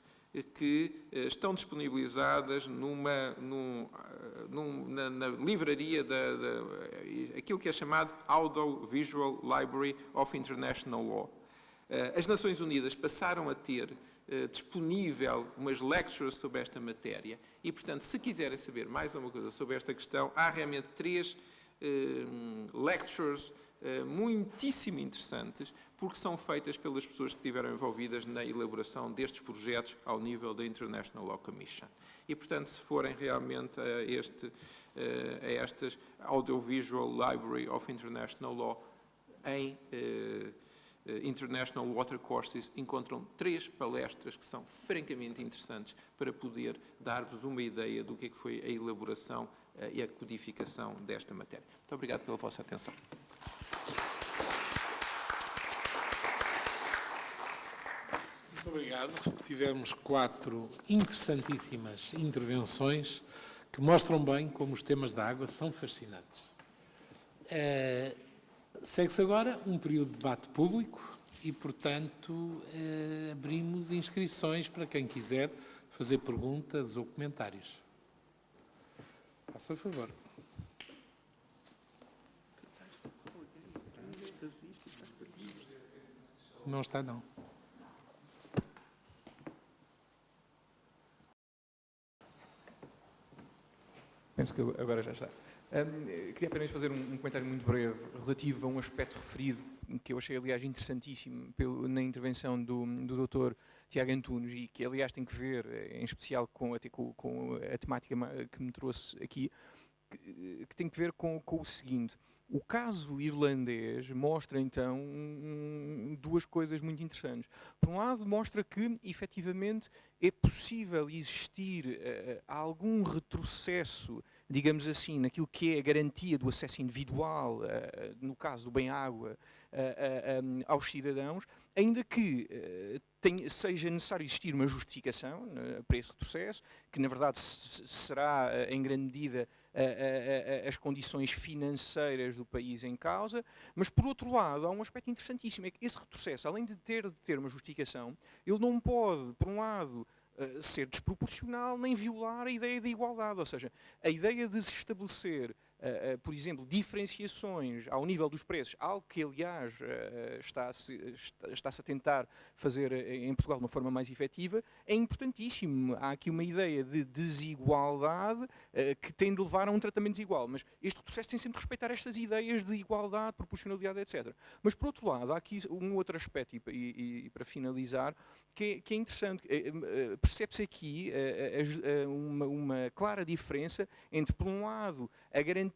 que estão disponibilizadas na livraria aquilo que é chamado Audiovisual Library of International Law. As Nações Unidas passaram a ter disponível umas lectures sobre esta matéria e, portanto, se quiserem saber mais alguma coisa sobre esta questão, há realmente 3 lectures muitíssimo interessantes, porque são feitas pelas pessoas que estiveram envolvidas na elaboração destes projetos ao nível da International Law Commission. E, portanto, se forem realmente a estas Audiovisual Library of International Law em International Water Courses, encontram 3 palestras que são francamente interessantes para poder dar-vos uma ideia do que foi a elaboração e a codificação desta matéria. Muito obrigado pela vossa atenção. Muito obrigado. Tivemos 4 interessantíssimas intervenções que mostram bem como os temas da água são fascinantes. Segue-se agora um período de debate público e, portanto, abrimos inscrições para quem quiser fazer perguntas ou comentários. Faça favor. Não está, não. Penso que agora já está. Queria apenas fazer um comentário muito breve relativo a um aspecto referido, que eu achei, aliás, interessantíssimo na intervenção do Dr. Tiago Antunes e que, aliás, tem que ver, em especial, com a temática que me trouxe aqui, que tem que ver com o seguinte. O caso irlandês mostra, então, 2 coisas muito interessantes. Por um lado, mostra que, efetivamente, é possível existir algum retrocesso, digamos assim, naquilo que é a garantia do acesso individual, no caso do bem-água, aos cidadãos, ainda que seja necessário existir uma justificação para esse retrocesso, que, na verdade, será, em grande medida, as condições financeiras do país em causa, mas, por outro lado, há um aspecto interessantíssimo, é que esse retrocesso, além de ter uma justificação, ele não pode, por um lado, ser desproporcional nem violar a ideia da igualdade, ou seja, a ideia de se estabelecer, por exemplo, diferenciações ao nível dos preços, algo que, aliás, está-se a tentar fazer em Portugal de uma forma mais efetiva, é importantíssimo. Há aqui uma ideia de desigualdade que tem de levar a um tratamento desigual, mas este processo tem sempre de respeitar estas ideias de igualdade, proporcionalidade, etc. Mas, por outro lado, há aqui um outro aspecto, e para finalizar, que é interessante. Percebe-se aqui uma clara diferença entre, por um lado, a garantia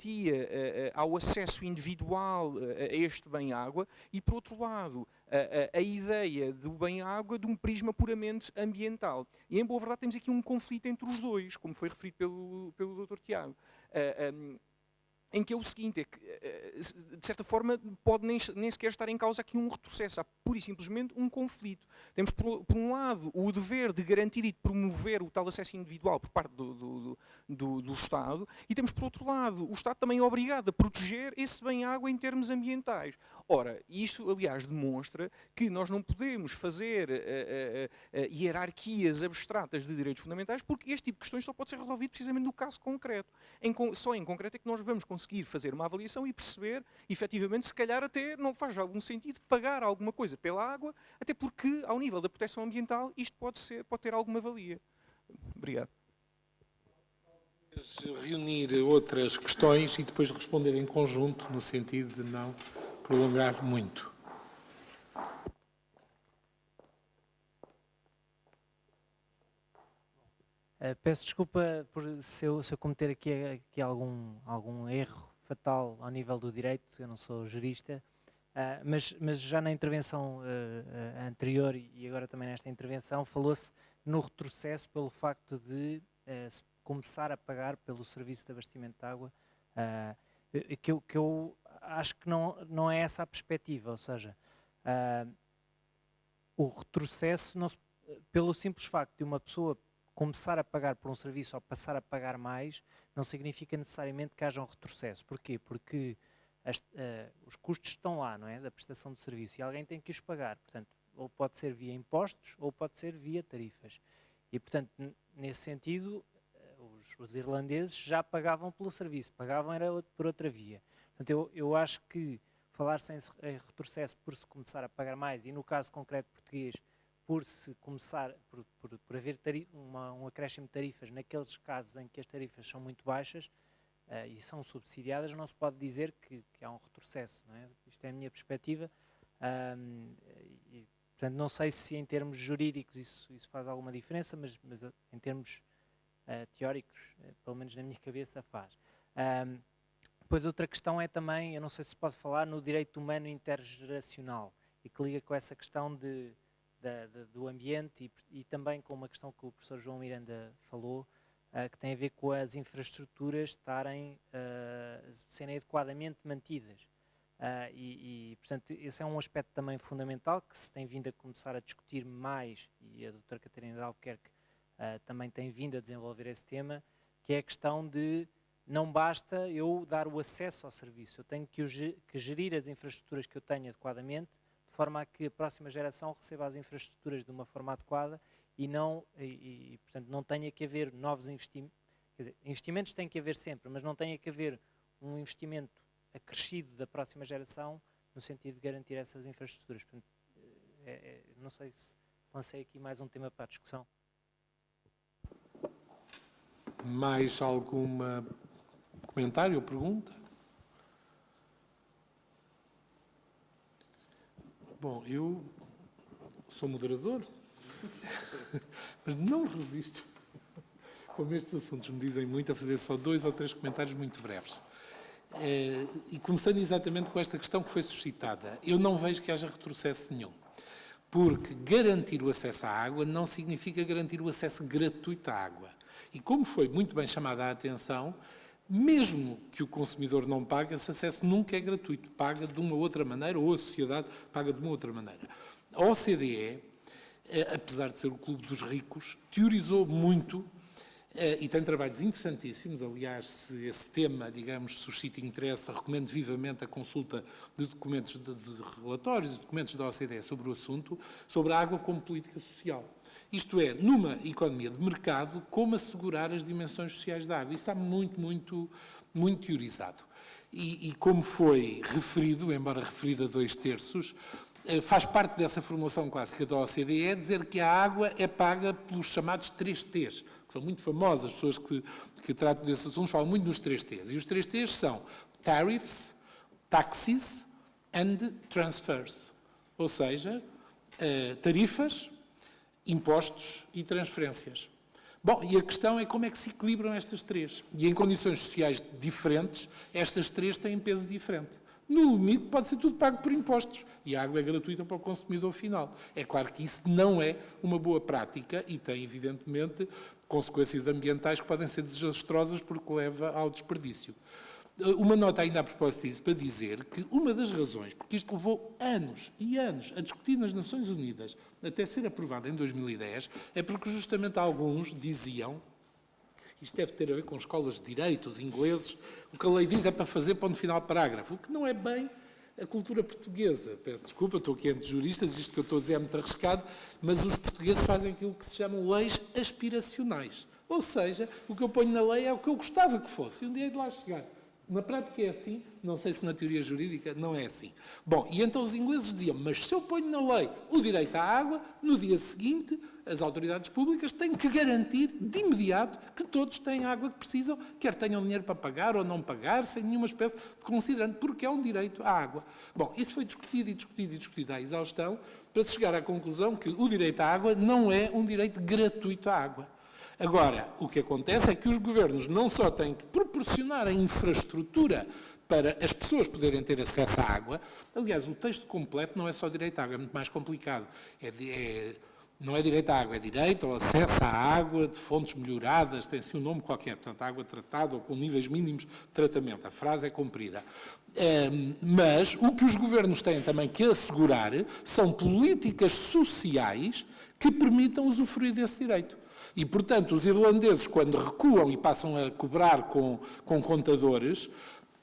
ao acesso individual a este bem-água e, por outro lado, a ideia do bem-água de um prisma puramente ambiental. E, em boa verdade, temos aqui um conflito entre os dois, como foi referido pelo Dr. Tiago. Em que é o seguinte, é que de certa forma, pode nem sequer estar em causa aqui um retrocesso. Há pura e simplesmente um conflito. Temos, por um lado, o dever de garantir e de promover o tal acesso individual por parte do Estado, e temos, por outro lado, o Estado também é obrigado a proteger esse bem-água em termos ambientais. Ora, isto, aliás, demonstra que nós não podemos fazer hierarquias abstratas de direitos fundamentais, porque este tipo de questões só pode ser resolvido precisamente no caso concreto. Só em concreto é que nós vamos conseguir fazer uma avaliação e perceber, efetivamente, se calhar até não faz algum sentido pagar alguma coisa pela água, até porque, ao nível da proteção ambiental, isto pode ter alguma valia. Obrigado. Reunir outras questões e depois responder em conjunto, no sentido de não prolongar muito. Peço desculpa se eu cometer aqui algum erro fatal ao nível do direito, eu não sou jurista, mas já na intervenção anterior e agora também nesta intervenção falou-se no retrocesso pelo facto de se começar a pagar pelo serviço de abastecimento de água, que eu acho que não é essa a perspectiva, ou seja, o retrocesso, pelo simples facto de uma pessoa começar a pagar por um serviço ou passar a pagar mais, não significa necessariamente que haja um retrocesso. Porquê? Porque os custos estão lá, não é? Da prestação de serviço, e alguém tem que os pagar. Portanto, ou pode ser via impostos, ou pode ser via tarifas. E, portanto, nesse sentido, os irlandeses já pagavam pelo serviço, pagavam era por outra via. Portanto, eu acho que falar-se em retrocesso por se começar a pagar mais, e no caso concreto português, por se começar, por haver um acréscimo de tarifas naqueles casos em que as tarifas são muito baixas e são subsidiadas, não se pode dizer que há um retrocesso, não é? Isto é a minha perspectiva. Portanto, não sei se em termos jurídicos isso faz alguma diferença, mas em termos teóricos, pelo menos na minha cabeça, faz. Depois outra questão é também, eu não sei se pode falar, no direito humano intergeracional, e que liga com essa questão do ambiente e também com uma questão que o professor João Miranda falou, que tem a ver com as infraestruturas serem adequadamente mantidas. Portanto, esse é um aspecto também fundamental que se tem vindo a começar a discutir mais, e a doutora Catarina de Albuquerque também tem vindo a desenvolver esse tema, que é a questão de não basta eu dar o acesso ao serviço, eu tenho que gerir as infraestruturas que eu tenho adequadamente, de forma a que a próxima geração receba as infraestruturas de uma forma adequada e portanto, não tenha que haver novos investimentos. Quer dizer, investimentos tem que haver sempre, mas não tenha que haver um investimento acrescido da próxima geração no sentido de garantir essas infraestruturas. Portanto, não sei se lancei aqui mais um tema para a discussão. Mais algum comentário ou pergunta? Bom, eu sou moderador, mas não resisto, como estes assuntos me dizem muito, a fazer só 2 ou 3 comentários muito breves. E começando exatamente com esta questão que foi suscitada, eu não vejo que haja retrocesso nenhum, porque garantir o acesso à água não significa garantir o acesso gratuito à água. E como foi muito bem chamada a atenção, mesmo que o consumidor não pague, esse acesso nunca é gratuito, paga de uma outra maneira, ou a sociedade paga de uma outra maneira. A OCDE, apesar de ser o clube dos ricos, teorizou muito e tem trabalhos interessantíssimos. Aliás, se esse tema, digamos, suscita interesse, recomendo vivamente a consulta de documentos, de relatórios e documentos da OCDE sobre o assunto, sobre a água como política social. Isto é, numa economia de mercado, como assegurar as dimensões sociais da água. Isso está muito teorizado. E como foi referido, embora referido a 2/3, faz parte dessa formulação clássica da OCDE dizer que a água é paga pelos chamados 3 T's, que são muito famosas, as pessoas que tratam desses assuntos falam muito nos 3 T's. E os 3 T's são tariffs, taxes and transfers. Ou seja, tarifas, impostos e transferências. Bom, e a questão é como é que se equilibram estas 3. E em condições sociais diferentes, estas 3 têm peso diferente. No limite, pode ser tudo pago por impostos. E a água é gratuita para o consumidor final. É claro que isso não é uma boa prática e tem, evidentemente, consequências ambientais que podem ser desastrosas porque leva ao desperdício. Uma nota ainda a propósito disso, para dizer que uma das razões, porque isto levou anos e anos a discutir nas Nações Unidas, até ser aprovado em 2010, é porque justamente alguns diziam, isto deve ter a ver com escolas de direito, os ingleses, o que a lei diz é para fazer ponto final parágrafo, o que não é bem a cultura portuguesa. Peço desculpa, estou aqui entre juristas, isto que eu estou a dizer é muito arriscado, mas os portugueses fazem aquilo que se chamam leis aspiracionais. Ou seja, o que eu ponho na lei é o que eu gostava que fosse, e um dia hei de lá chegar. Na prática é assim, não sei se na teoria jurídica não é assim. Bom, e então os ingleses diziam, mas se eu ponho na lei o direito à água, no dia seguinte as autoridades públicas têm que garantir de imediato que todos têm a água que precisam, quer tenham dinheiro para pagar ou não pagar, sem nenhuma espécie de considerante, porque é um direito à água. Bom, isso foi discutido e discutido e discutido à exaustão, para se chegar à conclusão que o direito à água não é um direito gratuito à água. Agora, o que acontece é que os governos não só têm que proporcionar a infraestrutura para as pessoas poderem ter acesso à água, aliás, o texto completo não é só direito à água, é muito mais complicado. Não é direito à água, é direito ao acesso à água de fontes melhoradas, tem assim um nome qualquer, portanto, água tratada ou com níveis mínimos de tratamento. A frase é comprida. Mas o que os governos têm também que assegurar são políticas sociais que permitam usufruir desse direito. E, portanto, os irlandeses, quando recuam e passam a cobrar com contadores,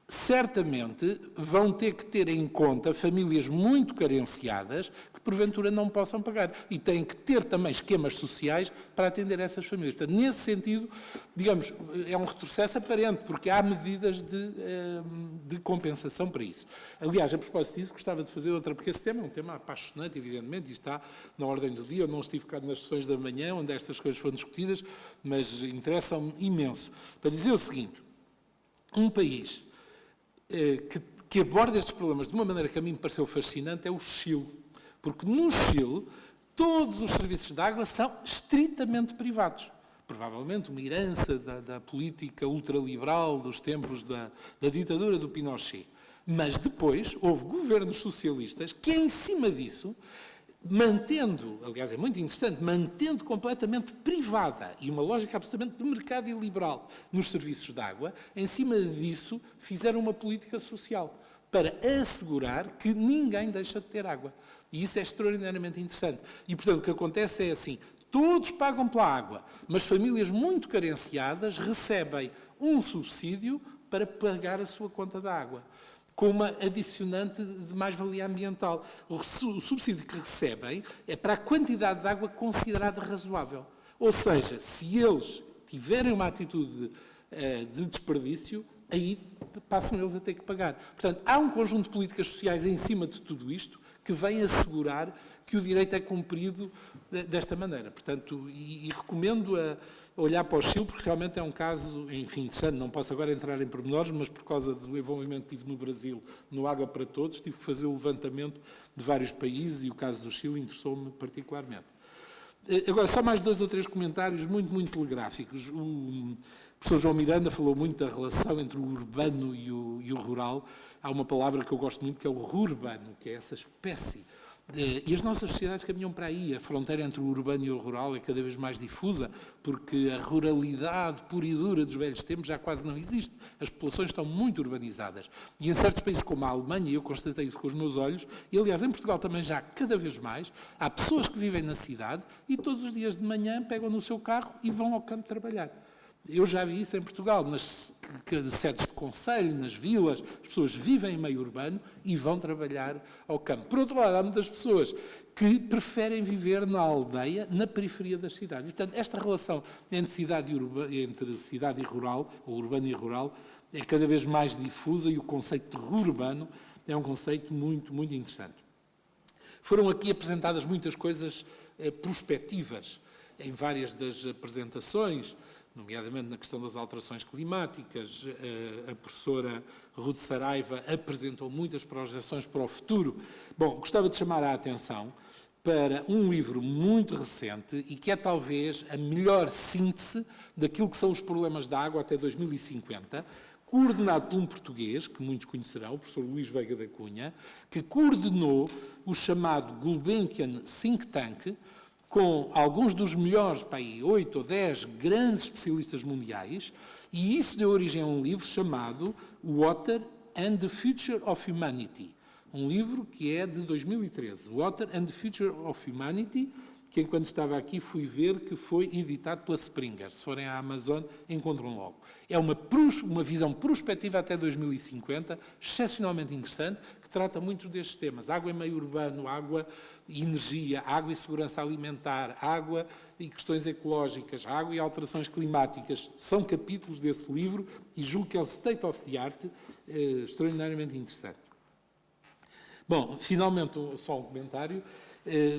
certamente vão ter que ter em conta famílias muito carenciadas que, porventura, não possam pagar. E têm que ter também esquemas sociais para atender essas famílias. Portanto, nesse sentido, digamos, é um retrocesso aparente, porque há medidas de compensação para isso. Aliás, a propósito disso, gostava de fazer outra, porque esse tema é um tema apaixonante, evidentemente, e está na ordem do dia. Eu não estive cá nas sessões da manhã, onde estas coisas foram discutidas, mas interessam-me imenso. Para dizer o seguinte, um país que aborda estes problemas de uma maneira que a mim me pareceu fascinante é o Chile. Porque no Chile, todos os serviços de água são estritamente privados. Provavelmente uma herança da política ultraliberal dos tempos da ditadura do Pinochet. Mas depois houve governos socialistas que, em cima disso, mantendo, aliás é muito interessante, mantendo completamente privada e uma lógica absolutamente de mercado e liberal nos serviços de água, em cima disso fizeram uma política social para assegurar que ninguém deixa de ter água. E isso é extraordinariamente interessante. E, portanto, o que acontece é assim, todos pagam pela água, mas famílias muito carenciadas recebem um subsídio para pagar a sua conta da água, com uma adicionante de mais-valia ambiental. O subsídio que recebem é para a quantidade de água considerada razoável. Ou seja, se eles tiverem uma atitude de desperdício, aí passam eles a ter que pagar. Portanto, há um conjunto de políticas sociais em cima de tudo isto que vem assegurar que o direito é cumprido desta maneira. Portanto, e recomendo a olhar para o Chile, porque realmente é um caso, enfim, interessante. Não posso agora entrar em pormenores, mas por causa do envolvimento que tive no Brasil, no Água para Todos, tive que fazer o levantamento de vários países e o caso do Chile interessou-me particularmente. Agora, só mais 2 ou 3 comentários muito telegráficos. O professor João Miranda falou muito da relação entre o urbano e o rural. Há uma palavra que eu gosto muito, que é o rurbano, que é essa espécie. E as nossas sociedades caminham para aí. A fronteira entre o urbano e o rural é cada vez mais difusa, porque a ruralidade pura e dura dos velhos tempos já quase não existe. As populações estão muito urbanizadas. E em certos países como a Alemanha, eu constatei isso com os meus olhos, e aliás em Portugal também já cada vez mais, há pessoas que vivem na cidade e todos os dias de manhã pegam no seu carro e vão ao campo trabalhar. Eu já vi isso em Portugal, nas sedes de concelho, nas vilas, as pessoas vivem em meio urbano e vão trabalhar ao campo. Por outro lado, há muitas pessoas que preferem viver na aldeia, na periferia das cidades. E, portanto, esta relação entre cidade e rural, ou urbano e rural, é cada vez mais difusa e o conceito de rurbano é um conceito muito interessante. Foram aqui apresentadas muitas coisas prospectivas em várias das apresentações, nomeadamente na questão das alterações climáticas. A professora Ruth Saraiva apresentou muitas projeções para o futuro. Bom, gostava de chamar a atenção para um livro muito recente e que é talvez a melhor síntese daquilo que são os problemas da água até 2050, coordenado por um português, que muitos conhecerão, o professor Luís Veiga da Cunha, que coordenou o chamado Gulbenkian Think Tank, com alguns dos melhores, 8 ou 10 grandes especialistas mundiais, e isso deu origem a um livro chamado Water and the Future of Humanity, um livro que é de 2013, Water and the Future of Humanity, que enquanto estava aqui fui ver que foi editado pela Springer. Se forem à Amazon, encontram logo. É uma visão prospectiva até 2050, excepcionalmente interessante, que trata muitos destes temas. Água em meio urbano, água e energia, água e segurança alimentar, água e questões ecológicas, água e alterações climáticas. São capítulos desse livro e julgo que é o state of the art extraordinariamente interessante. Bom, finalmente, só um comentário.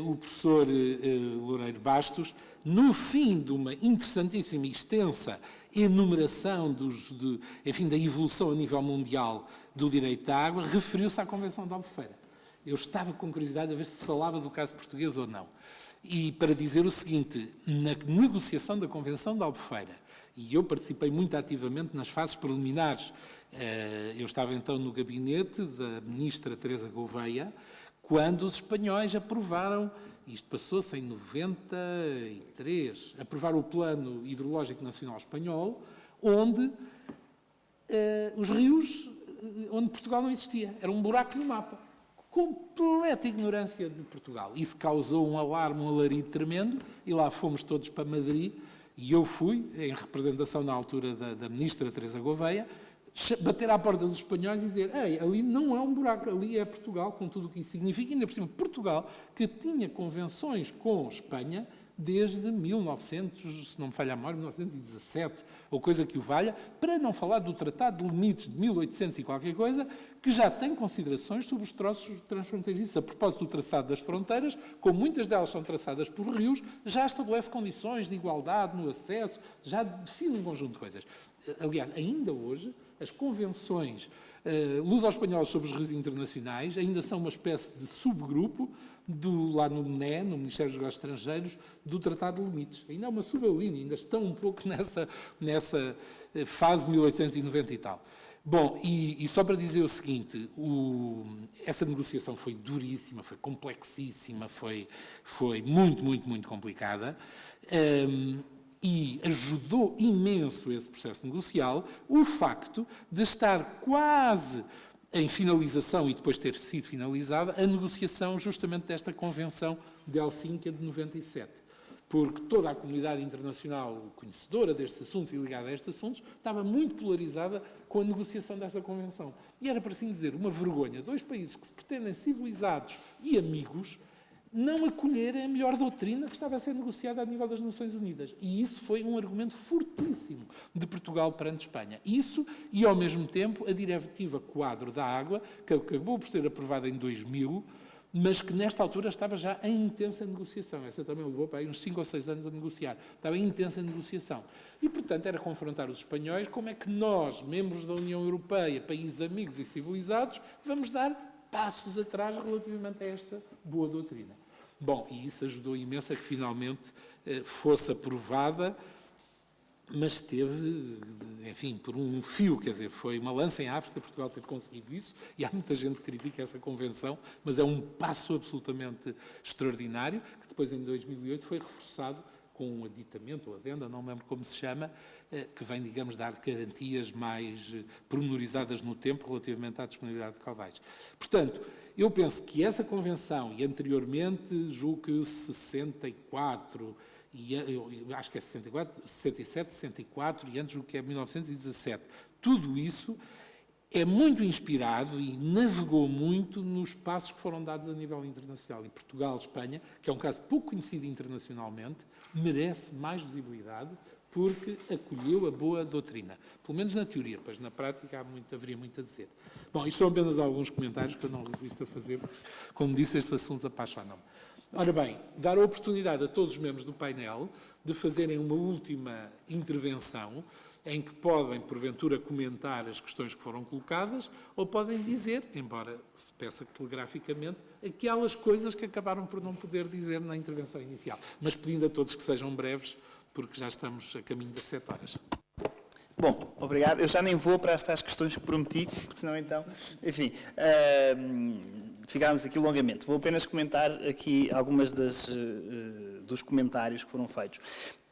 O professor Loureiro Bastos, no fim de uma interessantíssima e extensa enumeração da evolução a nível mundial do direito da água, referiu-se à Convenção de Albufeira. Eu estava com curiosidade a ver se falava do caso português ou não. E para dizer o seguinte, na negociação da Convenção de Albufeira, e eu participei muito ativamente nas fases preliminares, eu estava então no gabinete da ministra Teresa Gouveia, quando os espanhóis aprovaram, isto passou-se em 93, aprovaram o Plano Hidrológico Nacional Espanhol, onde os rios, onde Portugal não existia, era um buraco no mapa. Completa ignorância de Portugal. Isso causou um alarme, um alarido tremendo, e lá fomos todos para Madrid, e eu fui, em representação na altura da ministra Teresa Gouveia, bater à porta dos espanhóis e dizer: ei, ali não é um buraco, ali é Portugal, com tudo o que isso significa, ainda por cima Portugal, que tinha convenções com Espanha desde 1900, se não me falha a memória, 1917, ou coisa que o valha, para não falar do Tratado de Limites de 1800 e qualquer coisa, que já tem considerações sobre os troços transfronteiriços. A propósito do traçado das fronteiras, como muitas delas são traçadas por rios, já estabelece condições de igualdade no acesso, já define um conjunto de coisas. Aliás, ainda hoje, as convenções luso-espanholas sobre os rios internacionais ainda são uma espécie de subgrupo lá no MNE, no Ministério dos Negócios Estrangeiros, do Tratado de Limites. Ainda é uma subalínea, ainda estão um pouco nessa fase de 1890 e tal. Bom, e só para dizer o seguinte, essa negociação foi duríssima, foi complexíssima, foi muito, muito, muito complicada. E ajudou imenso esse processo negocial o facto de estar quase em finalização e depois ter sido finalizada a negociação justamente desta Convenção de Helsínquia de 97. Porque toda a comunidade internacional conhecedora destes assuntos e ligada a estes assuntos estava muito polarizada com a negociação dessa Convenção. E era, por assim dizer, uma vergonha. Dois países que se pretendem civilizados e amigos não acolherem a melhor doutrina que estava a ser negociada a nível das Nações Unidas. E isso foi um argumento fortíssimo de Portugal perante Espanha. Isso e, ao mesmo tempo, a Diretiva Quadro da Água, que acabou por ser aprovada em 2000, mas que nesta altura estava já em intensa negociação. Essa também levou para aí uns 5 ou 6 anos a negociar. Estava em intensa negociação. E, portanto, era confrontar os espanhóis como é que nós, membros da União Europeia, países amigos e civilizados, vamos dar passos atrás relativamente a esta boa doutrina. Bom, e isso ajudou imenso a que finalmente fosse aprovada, mas teve, enfim, por um fio, quer dizer, foi uma lança em África Portugal ter conseguido isso, e há muita gente que critica essa convenção, mas é um passo absolutamente extraordinário, que depois em 2008 foi reforçado com um aditamento ou adenda, não me lembro como se chama, que vem, digamos, dar garantias mais pormenorizadas no tempo relativamente à disponibilidade de caudais. Portanto, eu penso que essa convenção, e anteriormente, julgo que 64, acho que é 64, 67, 64, e antes julgo que é 1917, tudo isso é muito inspirado e navegou muito nos passos que foram dados a nível internacional. E Portugal, Espanha, que é um caso pouco conhecido internacionalmente, merece mais visibilidade porque acolheu a boa doutrina. Pelo menos na teoria, pois na prática haveria muito a dizer. Bom, isto são apenas alguns comentários que eu não resisto a fazer, porque, como disse, estes assuntos apaixonam-me. Ora bem, dar a oportunidade a todos os membros do painel de fazerem uma última intervenção, em que podem, porventura, comentar as questões que foram colocadas, ou podem dizer, embora se peça telegraficamente, aquelas coisas que acabaram por não poder dizer na intervenção inicial. Mas pedindo a todos que sejam breves, porque já estamos a caminho das 7 horas. Bom, obrigado. Eu já nem vou para estas questões que prometi, senão então, enfim, ficámos aqui longamente. Vou apenas comentar aqui algumas dos comentários que foram feitos.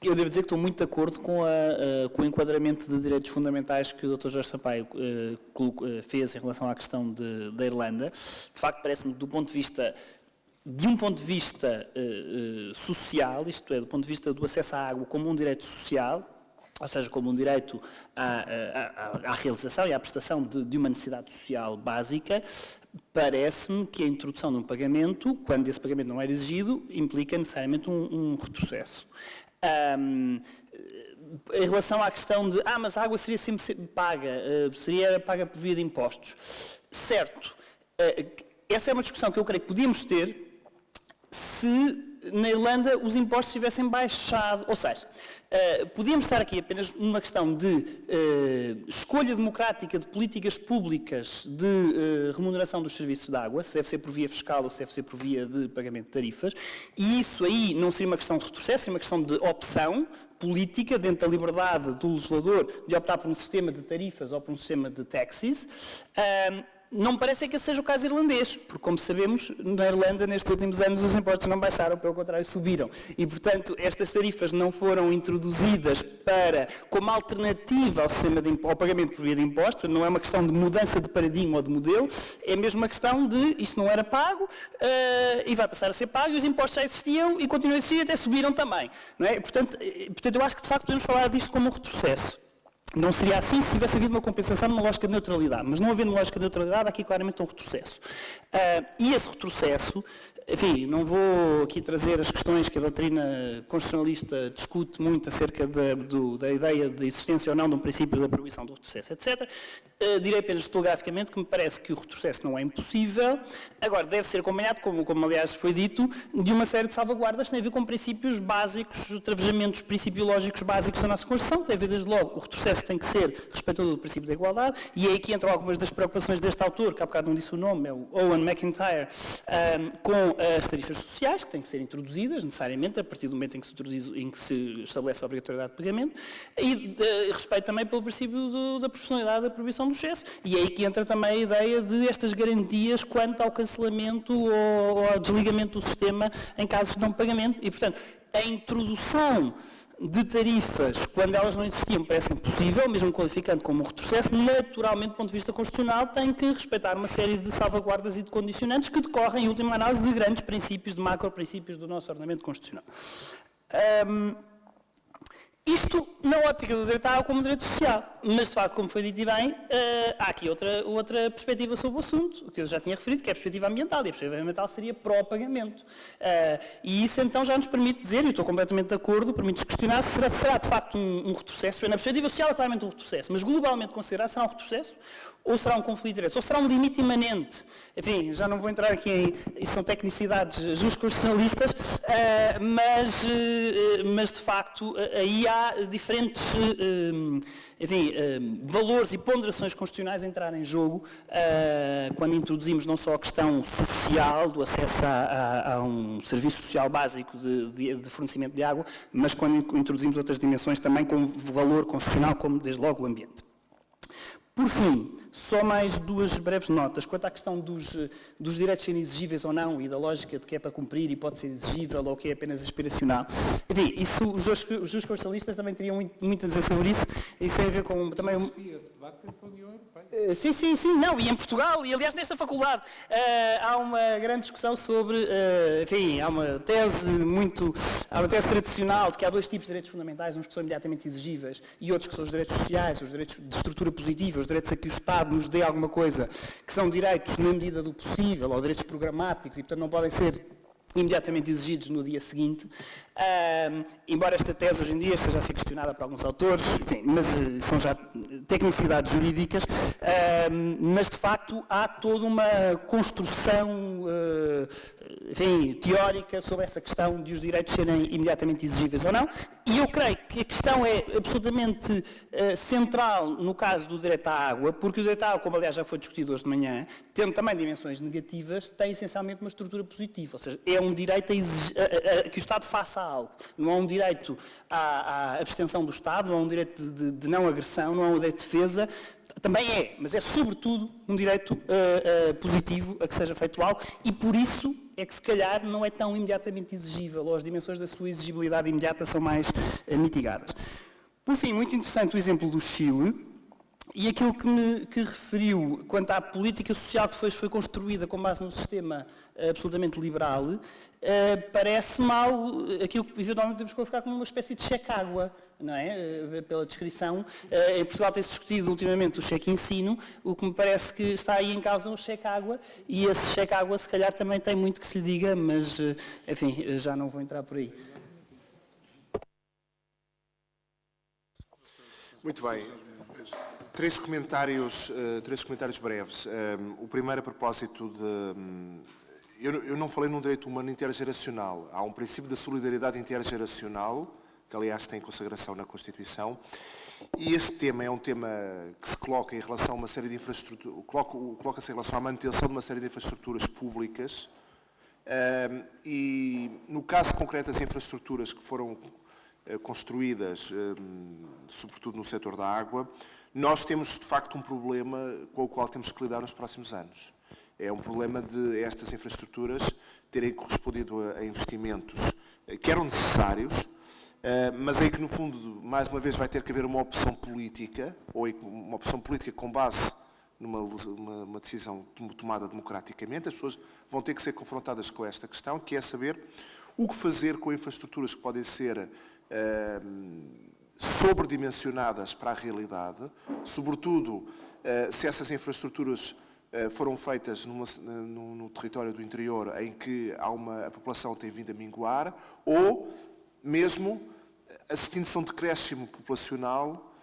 Eu devo dizer que estou muito de acordo com o enquadramento de direitos fundamentais que o Dr. Jorge Sampaio fez em relação à questão da Irlanda. De facto, parece-me, de um ponto de vista social, isto é, do ponto de vista do acesso à água como um direito social, ou seja, como um direito à realização e à prestação de uma necessidade social básica, parece-me que a introdução de um pagamento, quando esse pagamento não era exigido, implica necessariamente um retrocesso. Em relação à questão de, mas a água seria sempre paga, seria paga por via de impostos. Certo, essa é uma discussão que eu creio que podíamos ter se na Irlanda os impostos tivessem baixado, ou seja, podíamos estar aqui apenas numa questão de escolha democrática de políticas públicas de remuneração dos serviços de água, se deve ser por via fiscal ou se deve ser por via de pagamento de tarifas, e isso aí não seria uma questão de retrocesso, seria uma questão de opção política, dentro da liberdade do legislador de optar por um sistema de tarifas ou por um sistema de taxes. Não me parece que esse seja o caso irlandês, porque, como sabemos, na Irlanda, nestes últimos anos, os impostos não baixaram, pelo contrário, subiram. E, portanto, estas tarifas não foram introduzidas como alternativa ao pagamento por via de impostos, não é uma questão de mudança de paradigma ou de modelo, é mesmo uma questão de isto não era pago e vai passar a ser pago, e os impostos já existiam e continuam a existir e até subiram também. Não é? Portanto, eu acho que, de facto, podemos falar disto como um retrocesso. Não seria assim se tivesse havido uma compensação numa lógica de neutralidade, mas não havendo uma lógica de neutralidade, há aqui claramente um retrocesso. E esse retrocesso, enfim, não vou aqui trazer as questões que a doutrina constitucionalista discute muito acerca da ideia de existência ou não de um princípio da proibição do retrocesso, etc. Direi apenas telegraficamente que me parece que o retrocesso não é impossível, agora deve ser acompanhado, como aliás foi dito, de uma série de salvaguardas que têm a ver com princípios básicos, travejamentos principiológicos básicos da nossa Constituição, tem a ver desde logo, o retrocesso tem que ser respeitador do princípio da igualdade, e é aqui entram algumas das preocupações deste autor, que há bocado não disse o nome, é o Owen McIntyre, com as tarifas sociais, que têm que ser introduzidas, necessariamente, a partir do momento em que se estabelece a obrigatoriedade de pagamento, e respeito também pelo princípio da proporcionalidade da proibição do excesso, e é aí que entra também a ideia de estas garantias quanto ao cancelamento ou ao desligamento do sistema em casos de não pagamento, e, portanto, a introdução de tarifas, quando elas não existiam, parece impossível, mesmo qualificando como um retrocesso, naturalmente, do ponto de vista constitucional, tem que respeitar uma série de salvaguardas e de condicionantes que decorrem, em última análise, de grandes princípios, de macro-princípios do nosso ordenamento constitucional. Isto na ótica do direito à água como direito social, mas de facto, como foi dito bem, há aqui outra perspectiva sobre o assunto, que eu já tinha referido, que é a perspectiva ambiental, e a perspectiva ambiental seria pró-pagamento. E isso então já nos permite dizer, e estou completamente de acordo, permite-nos questionar se será de facto um retrocesso, na perspectiva social é claramente um retrocesso, mas globalmente considerado será um retrocesso, ou será um conflito de interesses, ou será um limite imanente. Enfim, já não vou entrar aqui isso são tecnicidades jusconstitucionalistas, mas de facto aí há diferentes valores e ponderações constitucionais a entrar em jogo quando introduzimos não só a questão social do acesso a um serviço social básico de fornecimento de água, mas quando introduzimos outras dimensões também com valor constitucional, como desde logo o ambiente. Por fim, só mais duas breves notas. Quanto à questão dos direitos serem exigíveis ou não e da lógica de que é para cumprir e pode ser exigível ou que é apenas aspiracional. Enfim, isso, os constitucionalistas também teriam muito a dizer sobre isso. Isso tem a ver com também... Esse debate na União Europeia. Sim, não, e em Portugal, e aliás nesta faculdade há uma grande discussão sobre, há uma tese tradicional de que há dois tipos de direitos fundamentais, uns que são imediatamente exigíveis e outros que são os direitos sociais, os direitos de estrutura positiva, os direitos a que o Estado nos dê alguma coisa, que são direitos na medida do possível, ou direitos programáticos, e portanto não podem ser imediatamente exigidos no dia seguinte, embora esta tese hoje em dia esteja a ser questionada por alguns autores, enfim, mas são já tecnicidades jurídicas, mas de facto há toda uma construção teórica sobre essa questão de os direitos serem imediatamente exigíveis ou não, e eu creio que a questão é absolutamente central no caso do direito à água, porque o direito à água, como aliás já foi discutido hoje de manhã, tendo também dimensões negativas, tem essencialmente uma estrutura positiva, ou seja, é um direito a que o Estado faça algo, não é um direito à abstenção do Estado, não é um direito de não agressão, não é um direito de defesa, também é, mas é sobretudo um direito positivo a que seja feito algo, e por isso é que se calhar não é tão imediatamente exigível, ou as dimensões da sua exigibilidade imediata são mais mitigadas. Por fim, muito interessante o exemplo do Chile, e aquilo que referiu quanto à política social que depois foi construída com base num sistema absolutamente liberal, parece-me aquilo que eventualmente podemos qualificar como uma espécie de cheque-água, não é? Pela descrição. Em Portugal tem-se discutido ultimamente o cheque-ensino, o que me parece que está aí em causa um cheque-água, e esse cheque-água se calhar também tem muito que se lhe diga, mas, enfim, já não vou entrar por aí. Muito bem. Três comentários breves. O primeiro a propósito de... Eu não falei num direito humano intergeracional. Há um princípio da solidariedade intergeracional, que aliás tem consagração na Constituição, e este tema é um tema que se coloca em relação a uma série de infraestruturas, coloca-se em relação à manutenção de uma série de infraestruturas públicas, e no caso concreto das infraestruturas que foram construídas, sobretudo no setor da água, nós temos, de facto, um problema com o qual temos que lidar nos próximos anos. É um problema de estas infraestruturas terem correspondido a investimentos que eram necessários, mas aí que, no fundo, mais uma vez vai ter que haver uma opção política, ou uma opção política com base numa decisão tomada democraticamente. As pessoas vão ter que ser confrontadas com esta questão, que é saber o que fazer com infraestruturas que podem ser sobredimensionadas para a realidade, sobretudo se essas infraestruturas foram feitas no território do interior em que a população tem vindo a minguar, ou mesmo assistindo-se a um decréscimo populacional,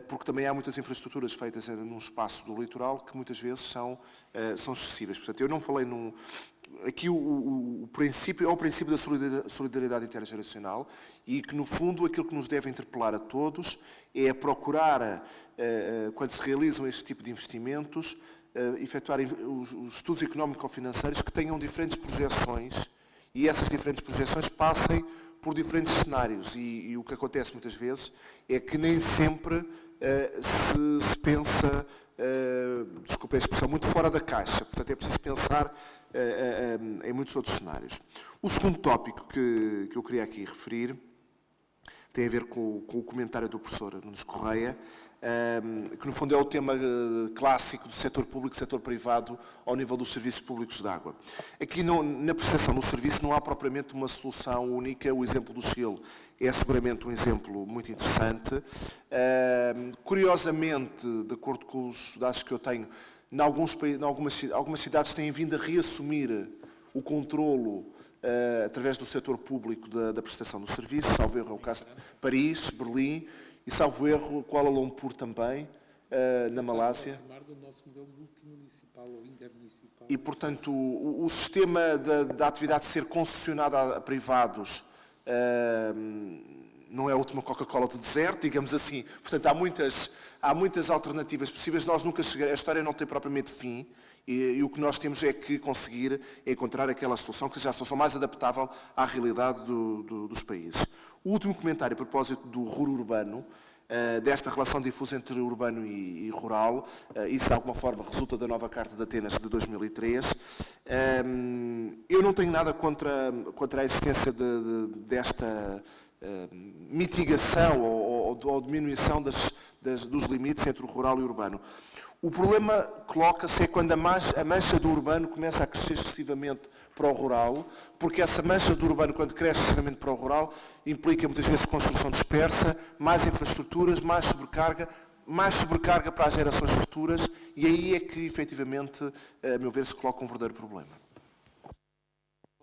porque também há muitas infraestruturas feitas num espaço do litoral que muitas vezes são excessivas. Portanto, eu não falei aqui o princípio é o princípio da solidariedade intergeracional, e que, no fundo, aquilo que nos deve interpelar a todos é procurar, quando se realizam este tipo de investimentos, efetuar os estudos económico-financeiros que tenham diferentes projeções, e essas diferentes projeções passem por diferentes cenários. E o que acontece muitas vezes é que nem sempre se pensa, desculpe a expressão, muito fora da caixa. Portanto, é preciso pensar em muitos outros cenários. O segundo tópico que eu queria aqui referir tem a ver com o comentário do professor Nunes Correia, que no fundo é o tema clássico do setor público e setor privado ao nível dos serviços públicos de água. Aqui na prestação do serviço não há propriamente uma solução única. O exemplo do Chile é seguramente um exemplo muito interessante. Curiosamente, de acordo com os dados que eu tenho, algumas cidades têm vindo a reassumir o controlo através do setor público da prestação do serviço. Salvo erro é o caso de Paris, Berlim e, salvo erro, Kuala Lumpur também, na Malásia. Do nosso modelo multimunicipal ou intermunicipal. E, portanto, o sistema da atividade ser concessionada a privados não é a última Coca-Cola do deserto, digamos assim. Portanto, há muitas alternativas possíveis. Nós nunca chegamos, a história não tem propriamente fim, e o que nós temos é que conseguir encontrar aquela solução que seja a solução mais adaptável à realidade dos países. O último comentário a propósito do ruro urbano, desta relação difusa entre urbano e rural, isso de alguma forma resulta da nova Carta de Atenas de 2003. Eu não tenho nada contra a existência desta mitigação ou diminuição dos limites entre o rural e o urbano. O problema coloca-se quando a mancha do urbano começa a crescer excessivamente para o rural, porque essa mancha do urbano, quando cresce excessivamente para o rural, implica muitas vezes construção dispersa, mais infraestruturas, mais sobrecarga para as gerações futuras, e aí é que, efetivamente, a meu ver, se coloca um verdadeiro problema.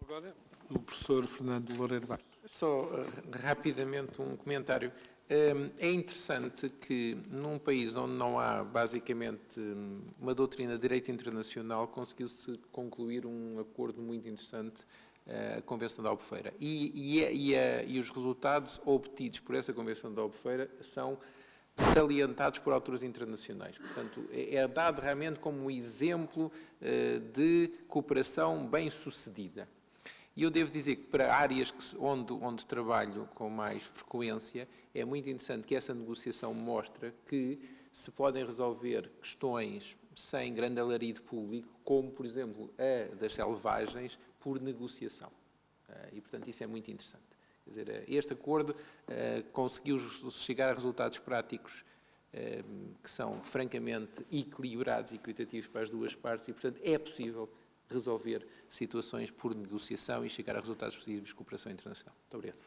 Agora, o professor Fernando Loureiro Barros. Só rapidamente um comentário. É interessante que num país onde não há basicamente uma doutrina de direito internacional, conseguiu-se concluir um acordo muito interessante, a Convenção da Albufeira. E os resultados obtidos por essa Convenção da Albufeira são salientados por autores internacionais. Portanto, é dado realmente como um exemplo de cooperação bem-sucedida. E eu devo dizer que para áreas onde trabalho com mais frequência, é muito interessante que essa negociação mostra que se podem resolver questões sem grande alarido público, como, por exemplo, a das selvagens, por negociação. E, portanto, isso é muito interessante. Quer dizer, este acordo conseguiu chegar a resultados práticos que são francamente equilibrados e equitativos para as duas partes e, portanto, é possível resolver situações por negociação e chegar a resultados positivos de cooperação internacional. Muito obrigado.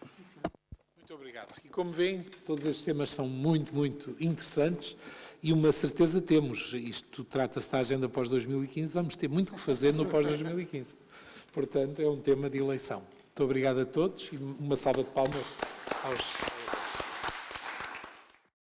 Muito obrigado. E como veem, todos estes temas são muito, muito interessantes e uma certeza temos, isto trata-se da agenda pós-2015, vamos ter muito que fazer no pós-2015. Portanto, é um tema de eleição. Muito obrigado a todos e uma salva de palmas aos